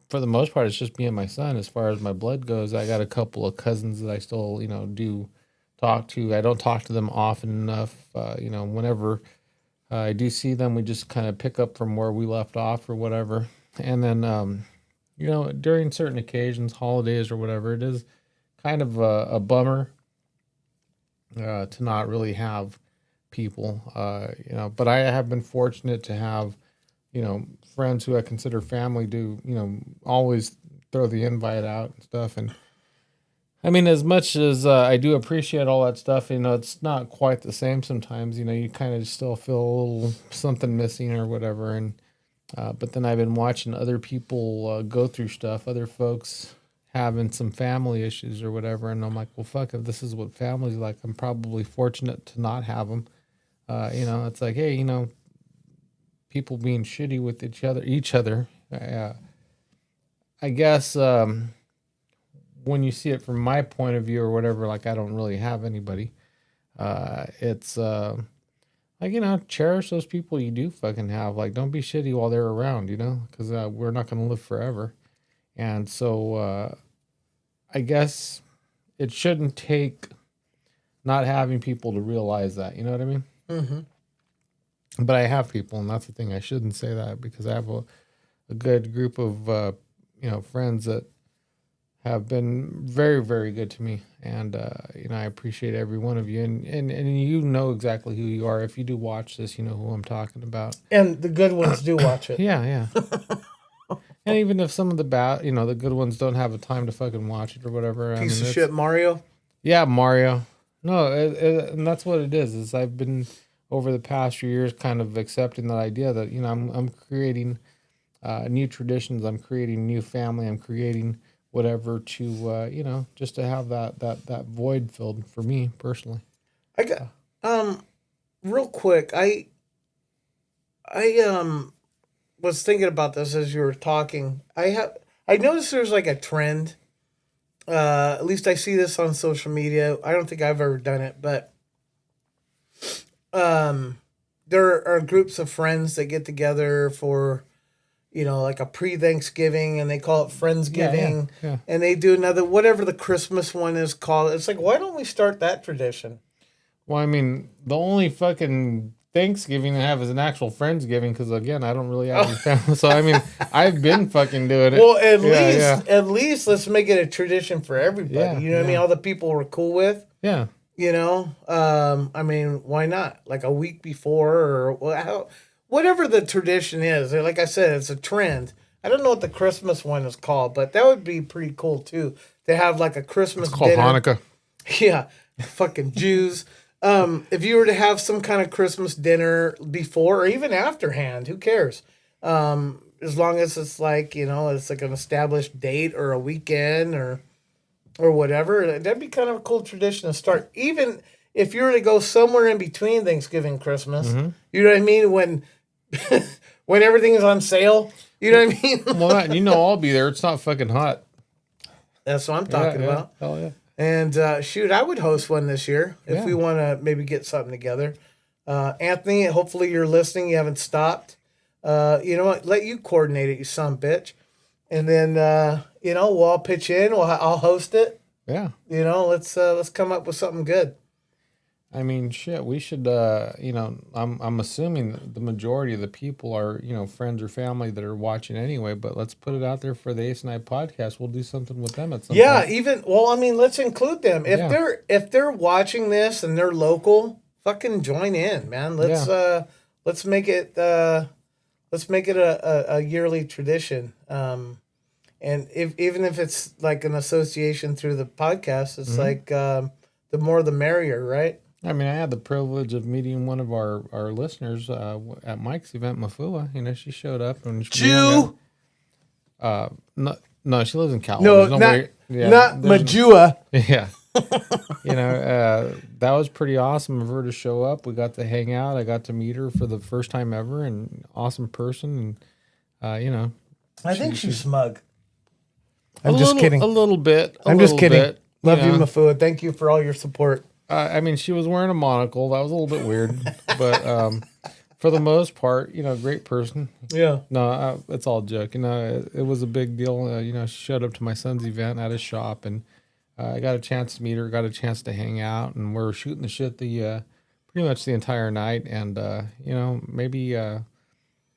for the most part, it's just me and my son. As far as my blood goes, I got a couple of cousins that I still, do talk to. I don't talk to them often enough. Whenever I do see them, we just kind of pick up from where we left off or whatever. And then, during certain occasions, holidays or whatever, it is kind of a bummer to not really have people, but I have been fortunate to have, friends who I consider family do, always throw the invite out and stuff. And I mean, as much as I do appreciate all that stuff, it's not quite the same sometimes. You kind of still feel a little something missing or whatever. And but then I've been watching other people go through stuff, other folks having some family issues or whatever, and I'm like, well, fuck, if this is what family's like, I'm probably fortunate to not have them. It's like, hey, people being shitty with each other. I guess. When you see it from my point of view or whatever, like I don't really have anybody. It's like, cherish those people you do fucking have. Like, don't be shitty while they're around, because we're not going to live forever. And so I guess it shouldn't take not having people to realize that. You know what I mean? Mm-hmm. But I have people, and that's the thing. I shouldn't say that because I have a good group of friends that have been very, very good to me. And, I appreciate every one of you. And you know exactly who you are. If you do watch this, you know who I'm talking about. And the good ones do watch it. Yeah. And even if some of the the good ones don't have the time to fucking watch it or whatever. Piece of shit, Mario. Yeah, Mario. No, and that's what it is. Is I've been over the past few years kind of accepting that idea that I'm creating new traditions. I'm creating new family. I'm creating whatever to just to have that void filled for me personally. I got real quick. I was thinking about this as you were talking. I noticed there's like a trend. At least I see this on social media. I don't think I've ever done it, but there are groups of friends that get together for, like a pre-Thanksgiving, and they call it Friendsgiving, Yeah. and they do another whatever the Christmas one is called. It's like, why don't we start that tradition? Well, I mean, the only fucking Thanksgiving I have is an actual Friendsgiving because again, I don't really have any family. So I mean, I've been fucking doing it. Well, Yeah. at least let's make it a tradition for everybody. Yeah, You know what I mean? yeah. All the people we're cool with. Yeah. I mean, why not? Like a week before, or whatever the tradition is. Like I said, it's a trend. I don't know what the Christmas one is called, but that would be pretty cool too. To have like a Christmas It's called dinner. Hanukkah. Yeah, fucking Jews. If you were to have some kind of Christmas dinner before or even afterhand, who cares? As long as it's like, it's like an established date or a weekend or whatever, that'd be kind of a cool tradition to start. Even if you were to go somewhere in between Thanksgiving and Christmas, you know what I mean? When when everything is on sale, you know what I mean? Well, I'll be there. It's not fucking hot. That's what I'm talking about. Hell yeah. And shoot, I would host one this year if Yeah. we want to maybe get something together. Anthony, hopefully you're listening. You haven't stopped. You know what? Let you coordinate it, you son of a bitch. And then we'll all pitch in. I'll host it. Yeah. Let's come up with something good. I mean, shit, we should, I'm assuming that the majority of the people are, friends or family that are watching anyway, but let's put it out there for the Ace and I podcast. We'll do something with them at some point. Let's include them. If Yeah. they're watching this and they're local, fucking join in, man. Let's make it a yearly tradition. And even if it's like an association through the podcast, it's like the more the merrier, right? I mean, I had the privilege of meeting one of our listeners at Mike's event, Mafua. She showed up and Jew? No, she lives in Cal. No, not Majua. Yeah. That was pretty awesome of her to show up. We got to hang out. I got to meet her for the first time ever, and awesome person. And I think she's smug. a I'm just little- kidding. A little bit. I'm just kidding. Bit, Love you, Mafua. Thank you for all your support. I mean, she was wearing a monocle. That was a little bit weird, but for the most part, great person. Yeah. No, it's all joke. It was a big deal. She showed up to my son's event at his shop, and I got a chance to meet her, got a chance to hang out, and we're shooting the shit pretty much the entire night. And maybe You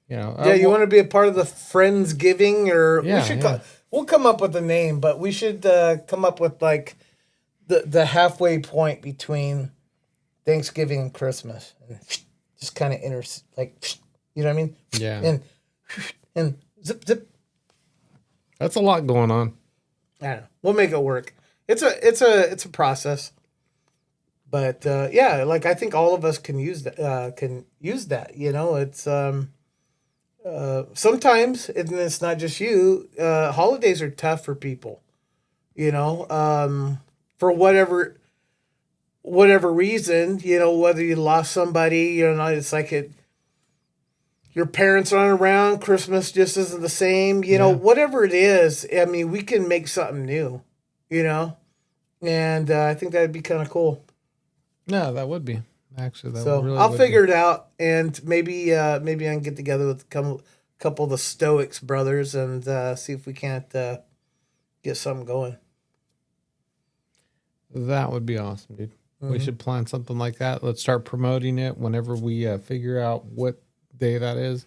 want to be a part of the Friendsgiving, or we'll come up with a name, but we should come up with like the halfway point between Thanksgiving and Christmas, and just kind of you know what I mean? Yeah. And zip. That's a lot going on. I don't know. We'll make it work. It's a process, but like I think all of us can use that. It's sometimes, and it's not just you. Holidays are tough for people. For whatever reason, whether you lost somebody, it's like your parents aren't around, Christmas just isn't the same, whatever it is. I mean, we can make something new, and I think that'd be kind of cool. No, that would be actually. I'll figure it out, and maybe I can get together with a couple of the Stoics brothers and see if we can't get something going. That would be awesome, dude. We should plan something like that. Let's start promoting it whenever we figure out what day that is.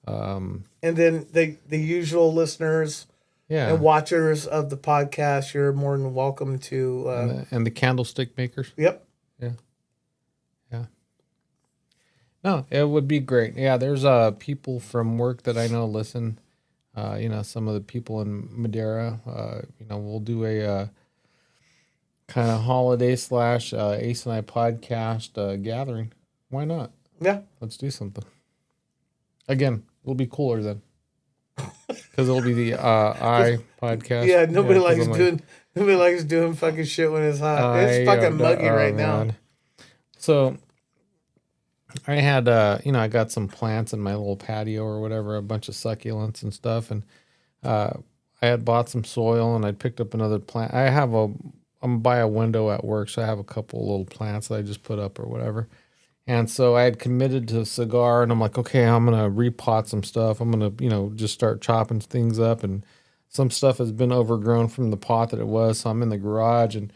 And then the usual listeners and watchers of the podcast, you're more than welcome to. And the candlestick makers. Yep. Yeah. No, it would be great. Yeah, there's people from work that I know listen. Some of the people in Madeira. We'll do kind of holiday slash Ace and I podcast gathering. Why not? Yeah. Let's do something. Again, it'll be cooler then. Because it'll be the I podcast. Yeah, nobody 'cause likes I'm doing nobody likes doing fucking shit when it's hot. It's I, fucking muggy right now. man. So I had I got some plants in my little patio or whatever, a bunch of succulents and stuff, and I had bought some soil and I picked up another plant. I'm by a window at work, so I have a couple little plants that I just put up or whatever. And so I had committed to cigar, and I'm like, okay, I'm gonna repot some stuff. I'm gonna, just start chopping things up, and some stuff has been overgrown from the pot that it was. So I'm in the garage, and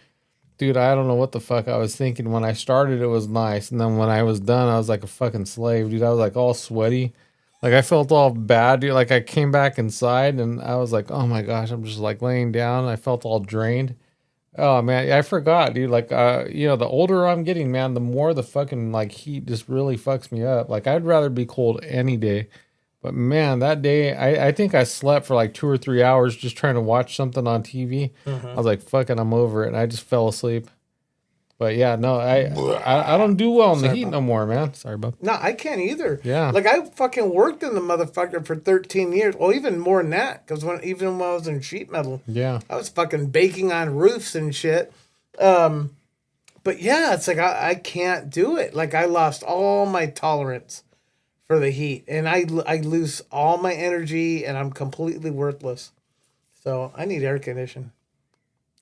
dude, I don't know what the fuck I was thinking. When I started, it was nice, and then when I was done, I was like a fucking slave, dude. I was like all sweaty, like I felt all bad, dude. Like I came back inside, and I was like, oh my gosh, I'm just like laying down. I felt all drained. Oh man, I forgot, dude. Like, the older I'm getting, man, the more the fucking like heat just really fucks me up. Like, I'd rather be cold any day, but man, that day, I think I slept for like 2 or 3 hours just trying to watch something on TV. I was like, fuck it, I'm over it, and I just fell asleep. But yeah, no, I don't do well in the heat no more, man. Sorry, bub. No, I can't either. Yeah. Like I fucking worked in the motherfucker for 13 years. Well, even more than that, because even when I was in sheet metal, Yeah. I was fucking baking on roofs and shit. But yeah, it's like I can't do it. Like I lost all my tolerance for the heat, and I lose all my energy, and I'm completely worthless. So I need air conditioning.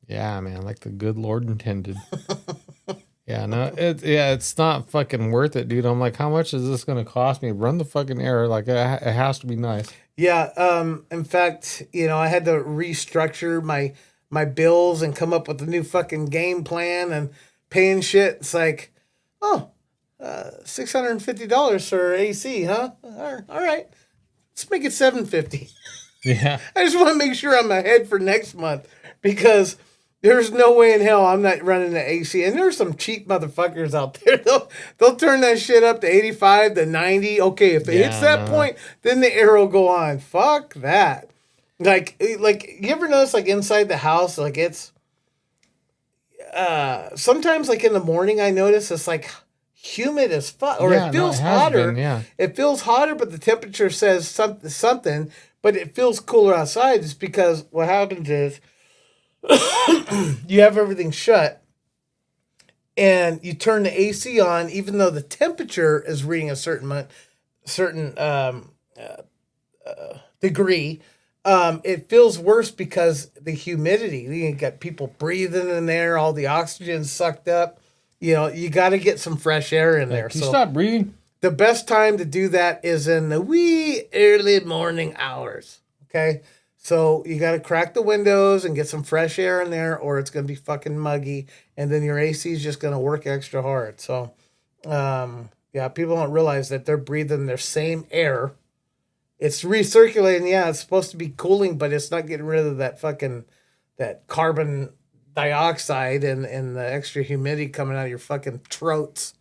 Yeah, man, like the good Lord intended. Yeah, no, it's not fucking worth it, dude. I'm like, how much is this gonna cost me? Run the fucking air, like it has to be nice. Yeah. In fact, I had to restructure my bills and come up with a new fucking game plan and paying shit. It's like, oh, $650 for AC, huh? All right, let's make it $750. Yeah, I just want to make sure I'm ahead for next month because there's no way in hell I'm not running the AC. And there's some cheap motherfuckers out there. They'll turn that shit up to 85 to 90. Okay, if it hits that point, then the air will go on. Fuck that. Like you ever notice like inside the house, like it's sometimes like in the morning I notice it's like humid as fuck, or yeah, it no, feels has hotter. been, yeah. It feels hotter, but the temperature says something, but it feels cooler outside. It's because what happens is you have everything shut and you turn the AC on, even though the temperature is reading a certain degree. It feels worse because the humidity. You got people breathing in there, all the oxygen sucked up. You got to get some fresh air in there. Can you So stop breathing? the best time to do that is in the wee early morning hours. Okay. So you got to crack the windows and get some fresh air in there, or it's going to be fucking muggy. And then your AC is just going to work extra hard. So, yeah, people don't realize that they're breathing their same air. It's recirculating. Yeah, it's supposed to be cooling, but it's not getting rid of that carbon dioxide and the extra humidity coming out of your fucking throats.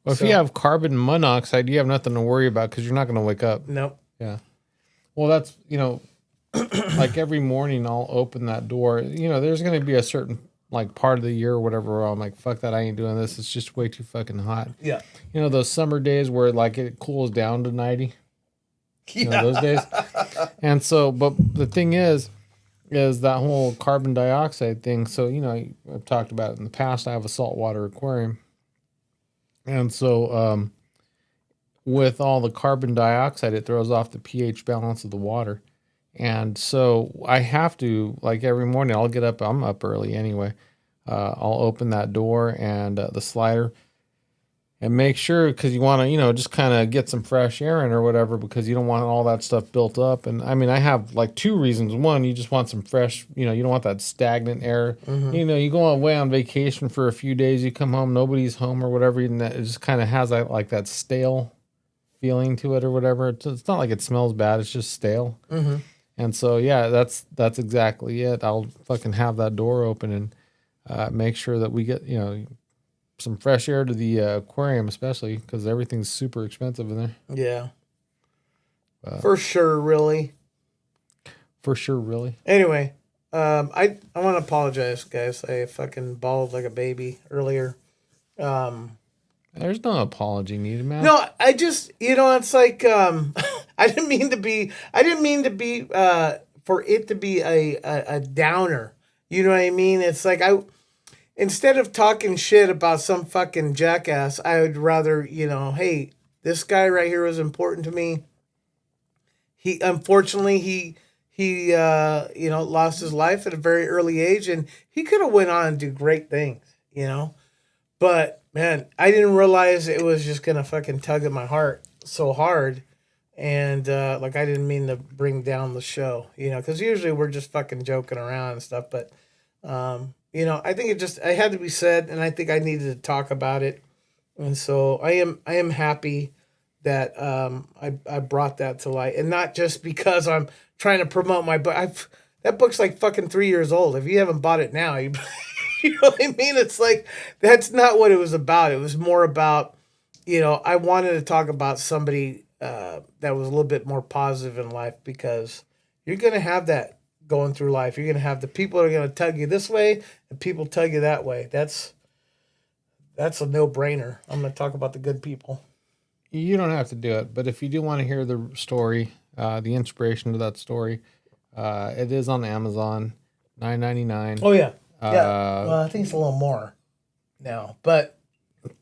Well, if you have carbon monoxide, you have nothing to worry about because you're not going to wake up. Nope. Yeah. Well, that's, like every morning I'll open that door. There's going to be a certain like part of the year or whatever where I'm like, fuck that, I ain't doing this. It's just way too fucking hot. Yeah. Those summer days where like it cools down to 90. Yeah. Those days. And so, but the thing is that whole carbon dioxide thing. So, I've talked about it in the past. I have a saltwater aquarium. And so, with all the carbon dioxide, it throws off the pH balance of the water. And so I have to, like every morning, I'll get up. I'm up early anyway. I'll open that door and the slider and make sure, because you want to, just kind of get some fresh air in or whatever, because you don't want all that stuff built up. And I mean, I have like two reasons. One, you just want some fresh, you don't want that stagnant air. Mm-hmm. You go away on vacation for a few days, you come home, nobody's home or whatever, and that it just kind of has that stale feeling to it or whatever. It's not like it smells bad, it's just stale. Mm-hmm. And so, yeah, that's exactly it. I'll fucking have that door open and make sure that we get, some fresh air to the aquarium, especially because everything's super expensive in there. Yeah. For sure, really. For sure, really. Anyway, I want to apologize, guys. I fucking bawled like a baby earlier. There's no apology needed, man. No, I just, it's like, I didn't mean to be, for it to be a downer. You know what I mean? It's like, instead of talking shit about some fucking jackass, I would rather, hey, this guy right here was important to me. Unfortunately, he lost his life at a very early age, and he could have went on and do great things, But man, I didn't realize it was just gonna fucking tug at my heart so hard, and like I didn't mean to bring down the show, because usually we're just fucking joking around and stuff. But I think it had to be said, and I think I needed to talk about it, and so I am happy that I brought that to light, and not just because I'm trying to promote my book. That book's like fucking 3 years old. If you haven't bought it now, you know what I mean? It's like, that's not what it was about. It was more about, I wanted to talk about somebody that was a little bit more positive in life, because you're going to have that going through life. You're going to have the people that are going to tug you this way and people tug you that way. That's a no-brainer. I'm going to talk about the good people. You don't have to do it, but if you do want to hear the story, the inspiration to that story, it is on Amazon, $9.99. Oh yeah, yeah. Well, I think it's a little more now, but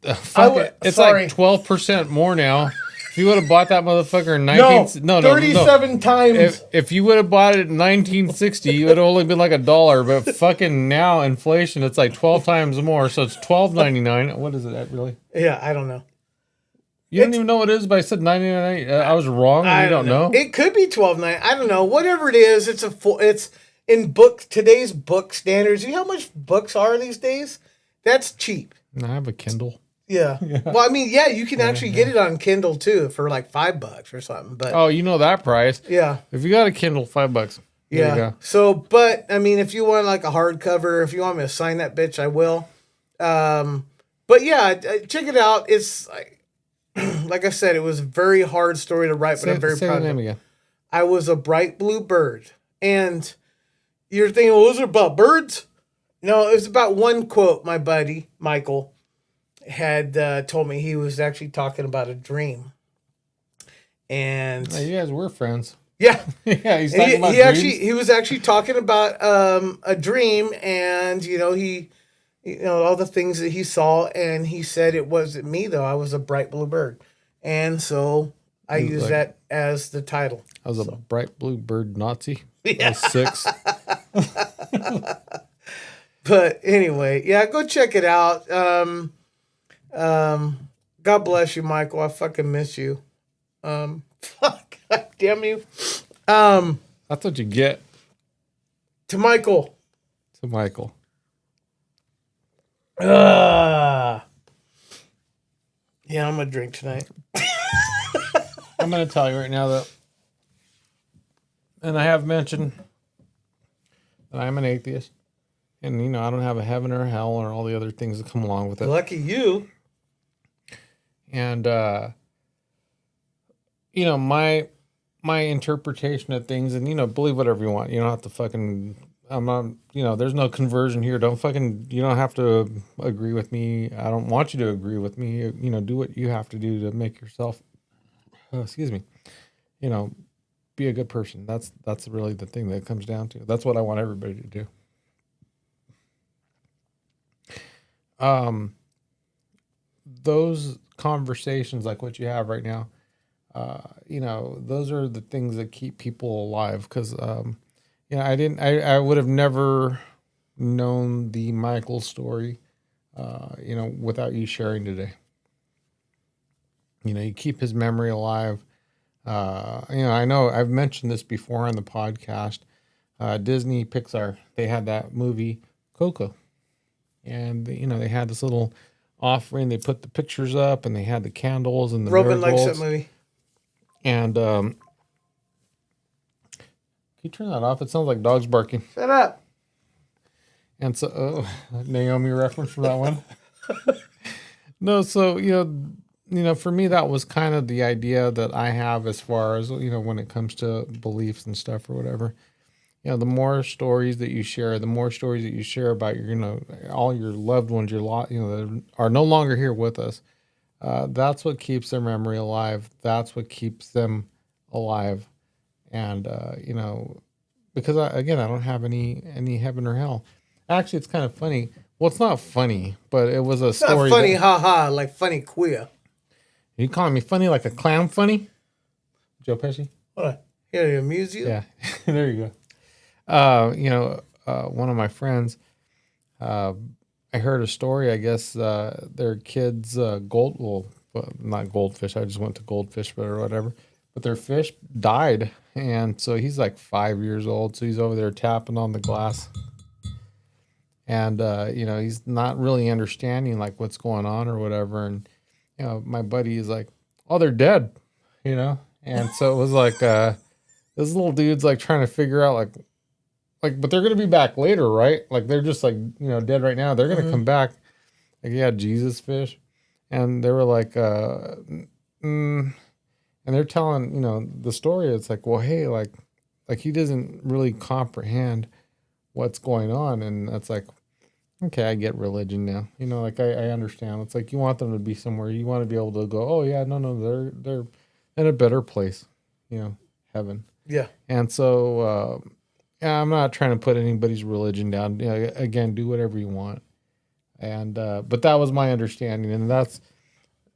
it's like 12% more now. If you would have bought that motherfucker in 37 times. If you would have bought it in 1960, it would have only been like $1. But fucking now, inflation, it's like 12 times more. So it's $12.99. What is it really? Yeah, I don't know. You don't even know what it is, but I said $9.99. I was wrong. You don't know. It could be $12.99. I don't know. Whatever it is, it's in today's book standards. You know how much books are these days? That's cheap. I have a Kindle. Yeah. Well, I mean, yeah, you can actually get it on Kindle too for like $5 or something. But you know that price. Yeah. If you got a Kindle, $5. There you go. So, but I mean, if you want like a hardcover, if you want me to sign that bitch, I will. But yeah, check it out. It's like I said, it was a very hard story to write, but I'm very proud of it. Again. I was a bright blue bird. And you're thinking, well, was it about birds? No, it was about one quote my buddy, Michael, had told me. He was actually talking about a dream. And you guys were friends. Yeah. Yeah, he's talking about dreams. He was actually talking about a dream, and he all the things that he saw, and he said it wasn't me though. I was a bright blue bird. And so I used that as the title. I was a bright blue bird Nazi. Yeah. I was 6. But anyway, yeah, go check it out. God bless you, Michael. I fucking miss you. Fuck, God damn you. That's what you get. To Michael. Yeah, I'm gonna drink tonight. I'm gonna tell you right now that, and I have mentioned that I'm an atheist, and I don't have a heaven or a hell or all the other things that come along with it. Lucky you. And my interpretation of things, and believe whatever you want. You don't have to fucking. I'm not. There's no conversion here. You don't have to agree with me. I don't want you to agree with me. Do what you have to do to make yourself. Excuse me. Be a good person. That's really the thing that it comes down to. That's what I want everybody to do. Those conversations like what you have right now, those are the things that keep people alive. Because, I would have never known the Michael story, without you sharing today. You keep his memory alive. I know I've mentioned this before on the podcast. Disney, Pixar, they had that movie Coco, and they had this little offering. They put the pictures up, and they had the candles and the Robin marigolds. likes that movie. And can you turn that off? It sounds like dogs barking. Shut up. And so, Naomi reference for that one. No, so for me, that was kind of the idea that I have as far as when it comes to beliefs and stuff or whatever. the more stories that you share, the more stories that you share about your, all your loved ones, that are no longer here with us. That's what keeps their memory alive. That's what keeps them alive. And, because I don't have any heaven or hell. Actually, it's kind of funny. Well, it's not funny, but it was a It's not story. funny, haha, like funny queer. You calling me funny like a clown funny? Joe Pesci? What? Here to amuse you? Yeah, there you go. One of my friends, I heard a story. I guess their kids, not goldfish. I just went to goldfish, or whatever. But their fish died, and so he's like 5 years old. So he's over there tapping on the glass, and he's not really understanding like what's going on or whatever. And my buddy is like, "Oh, they're dead," And so it was like this little dude's like trying to figure out but they're gonna be back later, right? Like they're just like dead right now. They're gonna come back. Like he had Jesus fish, and they were like, and they're telling the story. It's like, well, hey, like he doesn't really comprehend what's going on, and that's like, okay, I get religion now. Like I understand. It's like you want them to be somewhere. You want to be able to go, oh yeah, no, they're in a better place, heaven. Yeah. And so. Yeah, I'm not trying to put anybody's religion down. Again, do whatever you want. And but that was my understanding, and that's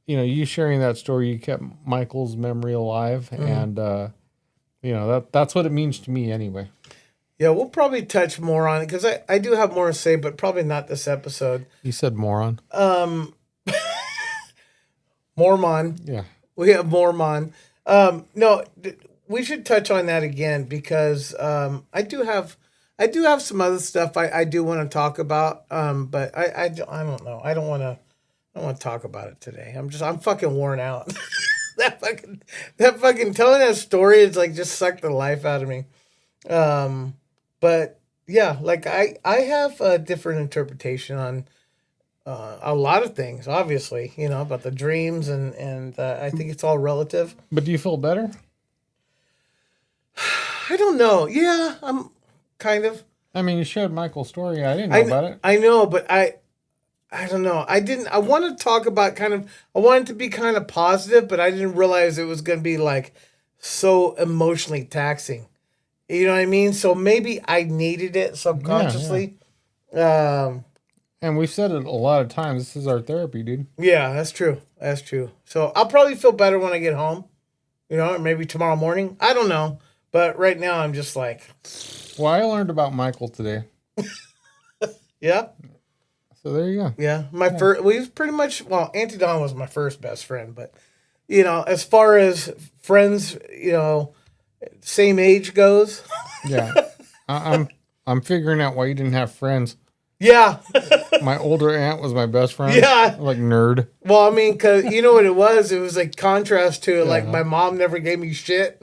you sharing that story. You kept Michael's memory alive, and that's what it means to me anyway. Yeah, we'll probably touch more on it because I do have more to say, but probably not this episode. You said moron. Mormon. Yeah, we have Mormon. No. We should touch on that again because I do have some other stuff I do want to talk about. But I don't know. I don't want to talk about it today. I'm fucking worn out. that fucking telling that story is like just sucked the life out of me. But yeah, like I have a different interpretation on a lot of things. Obviously, about the dreams and I think it's all relative. But do you feel better? I don't know. Yeah, I'm kind of. I mean, you shared Michael's story. I didn't know about it. I know, but I don't know. I want to talk about I wanted to be kind of positive, but I didn't realize it was going to be like so emotionally taxing. You know what I mean? So maybe I needed it subconsciously. Yeah. And we've said it a lot of times. This is our therapy, dude. Yeah, that's true. That's true. So I'll probably feel better when I get home. Or maybe tomorrow morning. I don't know. But right now, I'm just like... Well, I learned about Michael today. Yeah? So there you go. Yeah. First... Well, he was pretty much... Well, Auntie Dawn was my first best friend. But, as far as friends, same age goes... Yeah. I'm figuring out why you didn't have friends. Yeah. My older aunt was my best friend. Yeah. Like nerd. Well, I mean, because you know what it was? It was like contrast to like my mom never gave me shit.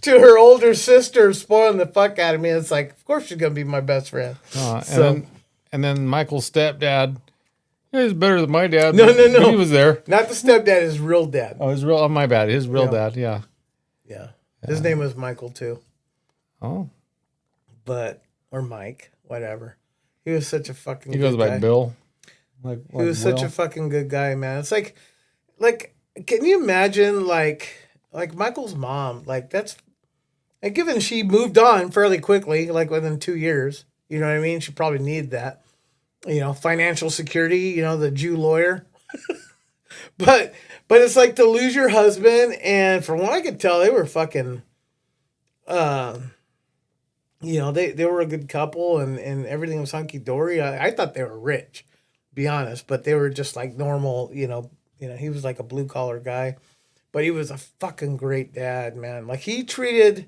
To her older sister spoiling the fuck out of me. It's like, of course she's going to be my best friend. And then Michael's stepdad. He's better than my dad. No. But he was there. Not the stepdad, his real dad. Oh, his real. Oh, my bad. His real dad. Yeah. Yeah. His name was Michael too. Oh. Or Mike, whatever. He was such a fucking He goes by guy. Bill. He was such a fucking good guy, man. It's like, can you imagine like Michael's mom? Like that's, and given she moved on fairly quickly, like within 2 years, you know what I mean? She probably needed that, financial security, the Jew lawyer. But it's like to lose your husband, and from what I could tell, they were fucking, they were a good couple, and everything was hunky dory. I thought they were rich, to be honest, but they were just like normal. He was like a blue collar guy, but he was a fucking great dad, man. Like he treated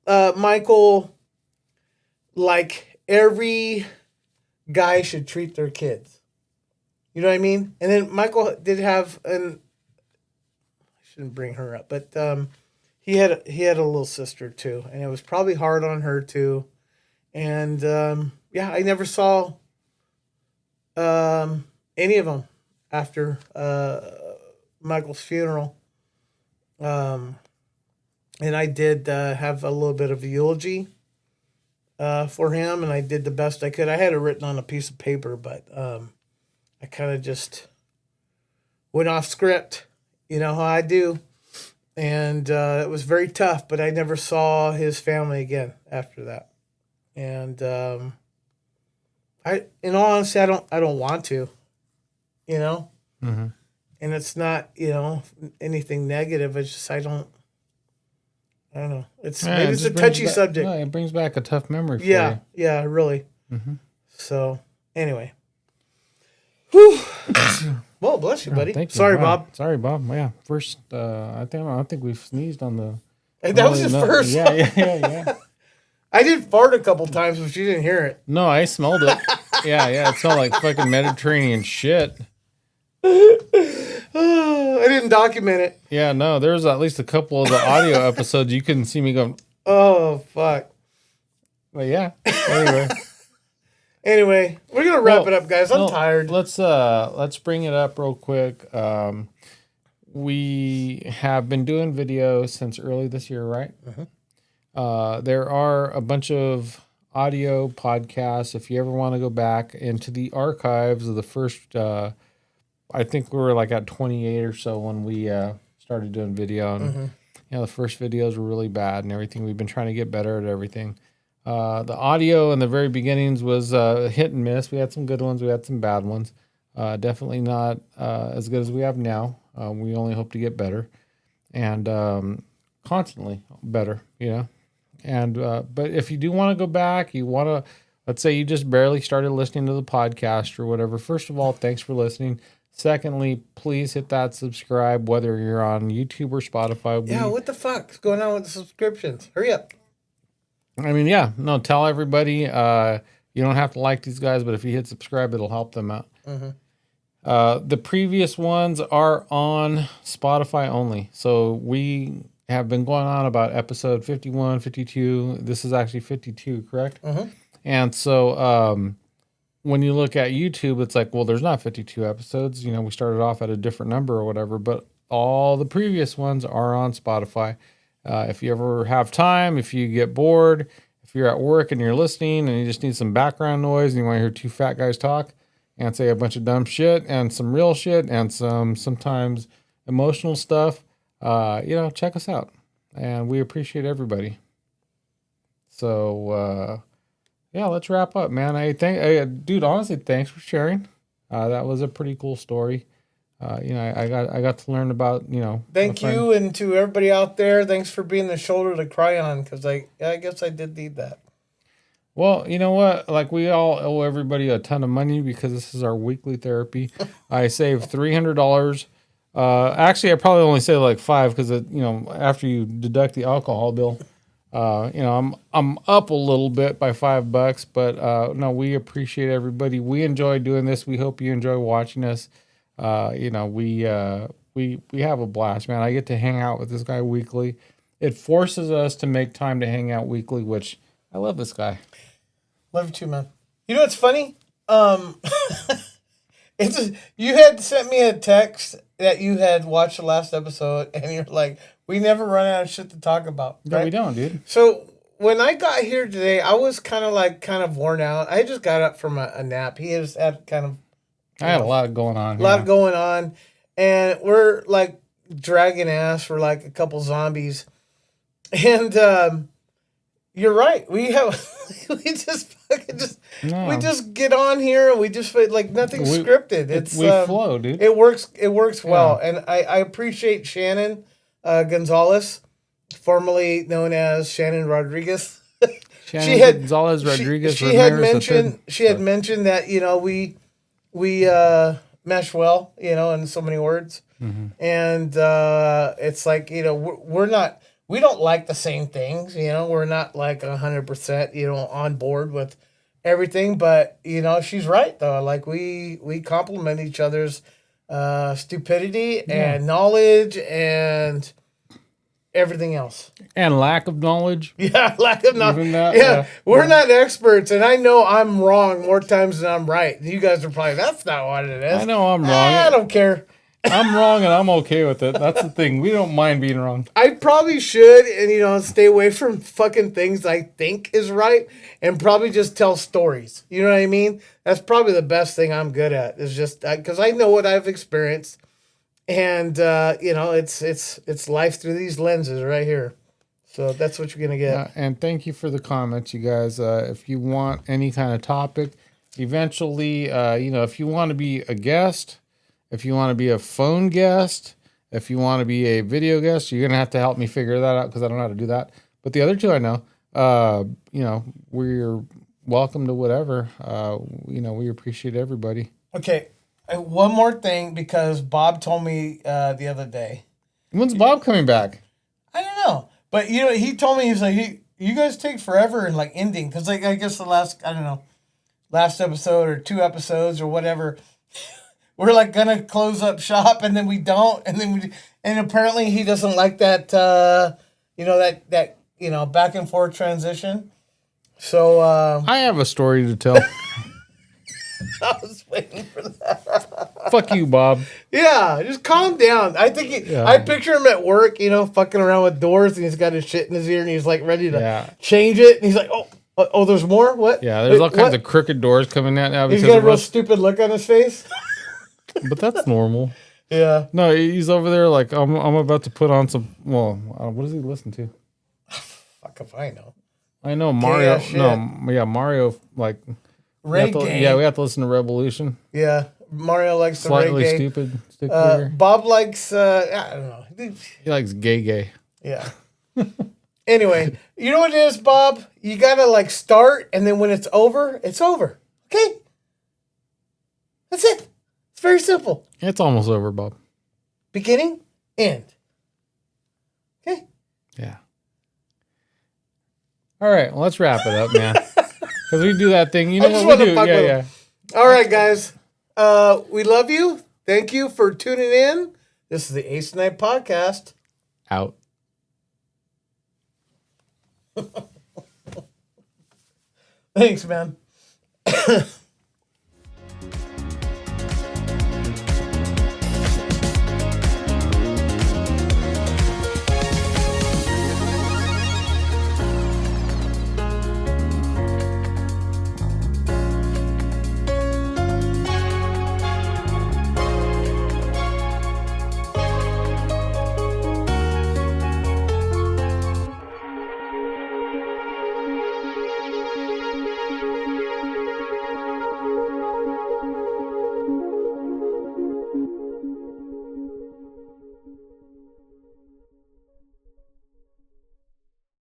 Michael like every guy should treat their kids. You know what I mean? And then Michael did have I shouldn't bring her up, but he had a little sister too, and it was probably hard on her too. And I never saw any of them after Michael's funeral. And I did have a little bit of a eulogy for him, and I did the best I could. I had it written on a piece of paper, but I kind of just went off script. You know how I do. And it was very tough, but I never saw his family again after that. And in all honesty, I don't want to, you know. Mm-hmm. And it's not, you know, anything negative. It's just I don't know. It's maybe it's a touchy subject. No, it brings back a tough memory for Yeah, you. yeah, really. Mm-hmm. So anyway, whew. Well, bless you, buddy. Thank you. Sorry, Wow. Bob. Sorry, Bob. Yeah, first, I think we've sneezed on the. Hey, that was his first. Yeah. I did fart a couple times, but you didn't hear it. No, I smelled it. Yeah, it smelled like fucking Mediterranean shit. I didn't document it. Yeah, no, there was at least a couple of the audio episodes you couldn't see me going. Oh fuck. But yeah, anyway. Anyway, we're gonna wrap it up, guys. I'm tired. Let's bring it up real quick. We have been doing videos since early this year, right? There are a bunch of audio podcasts. If you ever want to go back into the archives of the first, I think we were like at 28 or so when we started doing video. And, the first videos were really bad and everything. We've been trying to get better at everything. The audio in the very beginnings was hit and miss. We had some good ones. We had some bad ones. Definitely not as good as we have now. We only hope to get better and constantly better, And but if you do want to go back, let's say you just barely started listening to the podcast or whatever. First of all, thanks for listening. Secondly, please hit that subscribe, whether you're on YouTube or Spotify. Yeah, what the fuck's going on with the subscriptions? Hurry up. Tell everybody. You don't have to like these guys, but if you hit subscribe, it'll help them out. The previous ones are on Spotify only. So we have been going on about episode 51, 52. This is actually 52, correct? And so when you look at YouTube, it's like, well, there's not 52 episodes. We started off at a different number or whatever, but all the previous ones are on Spotify. If you ever have time, if you get bored, if you're at work and you're listening and you just need some background noise and you want to hear two fat guys talk and say a bunch of dumb shit and some real shit and sometimes emotional stuff, check us out. And we appreciate everybody. So, let's wrap up, man. Dude, honestly, thanks for sharing. That was a pretty cool story. I got to learn about, Thank you, and to everybody out there, thanks for being the shoulder to cry on, because I guess I did need that. Well, you know what? Like, we all owe everybody a ton of money because this is our weekly therapy. I saved $300. Actually, I probably only say like $5 because after you deduct the alcohol bill, I'm up a little bit by $5, but no, we appreciate everybody. We enjoy doing this. We hope you enjoy watching us. We have a blast, man. I get to hang out with this guy weekly. It forces us to make time to hang out weekly, which I love this guy. Love you too, man. You know what's funny? You had sent me a text that you had watched the last episode, and you're like, we never run out of shit to talk about. No, right? we don't, dude. So when I got here today, I was kind of worn out. I just got up from a nap. He has had I had a lot going on. A lot going on, and we're like dragging ass for like a couple zombies, and you're right. We just get on here and we just like nothing's scripted. We flow, dude. It works well, and I appreciate Shannon Gonzalez, formerly known as Shannon Rodriguez. Gonzalez Rodriguez. She had mentioned that we mesh well, in so many words. And it's like, we don't like the same things, we're not like 100%, on board with everything, but she's right though. Like we complement each other's stupidity and knowledge and everything else. And lack of knowledge. Yeah, lack of knowledge. We're not experts, and I know I'm wrong more times than I'm right. You guys are probably, that's not what it is. I know I'm wrong. I don't care. I'm wrong and I'm okay with it. That's the thing. We don't mind being wrong. I probably should, and stay away from fucking things I think is right, and probably just tell stories. You know what I mean? That's probably the best thing I'm good at. Is just because I know what I've experienced, and it's life through these lenses right here. So that's what you're gonna get. And thank you for the comments, you guys. If you want any kind of topic, eventually, if you want to be a guest, if you want to be a phone guest, if you want to be a video guest, you're gonna have to help me figure that out because I don't know how to do that. But the other two I know. We're welcome to whatever. We appreciate everybody. Okay, one more thing because Bob told me the other day. When's Bob coming back? I don't know, but he told me he's like you guys take forever in like ending because I guess the last episode or 2 episodes or whatever. We're like gonna close up shop and then we don't, and apparently he doesn't like that back and forth transition. So I have a story to tell. I was waiting for that. Fuck you, Bob. Yeah, just calm down. I think I picture him at work, fucking around with doors, and he's got his shit in his ear, and he's like ready to change it, and he's like, oh, there's more. What? Yeah, there's all kinds of crooked doors coming out now. He's got a real stupid look on his face. But that's normal. Yeah. No, he's over there like I'm about to put on some. Well, what does he listen to? Fuck if I know. I know Mario. Mario like reggae. We have to listen to Revolution. Yeah, Mario likes the slightly reggae. Stupid. Bob likes. I don't know. He likes gay. Yeah. Anyway, you know what it is, Bob? You gotta like start, and then when it's over, it's over. Okay. That's it. It's very simple. It's almost over, Bob. Beginning, end. Okay. Yeah. All right, well, let's wrap it up, man. Because we do that thing. You know what we do? Yeah. All right, guys. We love you. Thank you for tuning in. This is the Ace Night Podcast. Out. Thanks, man.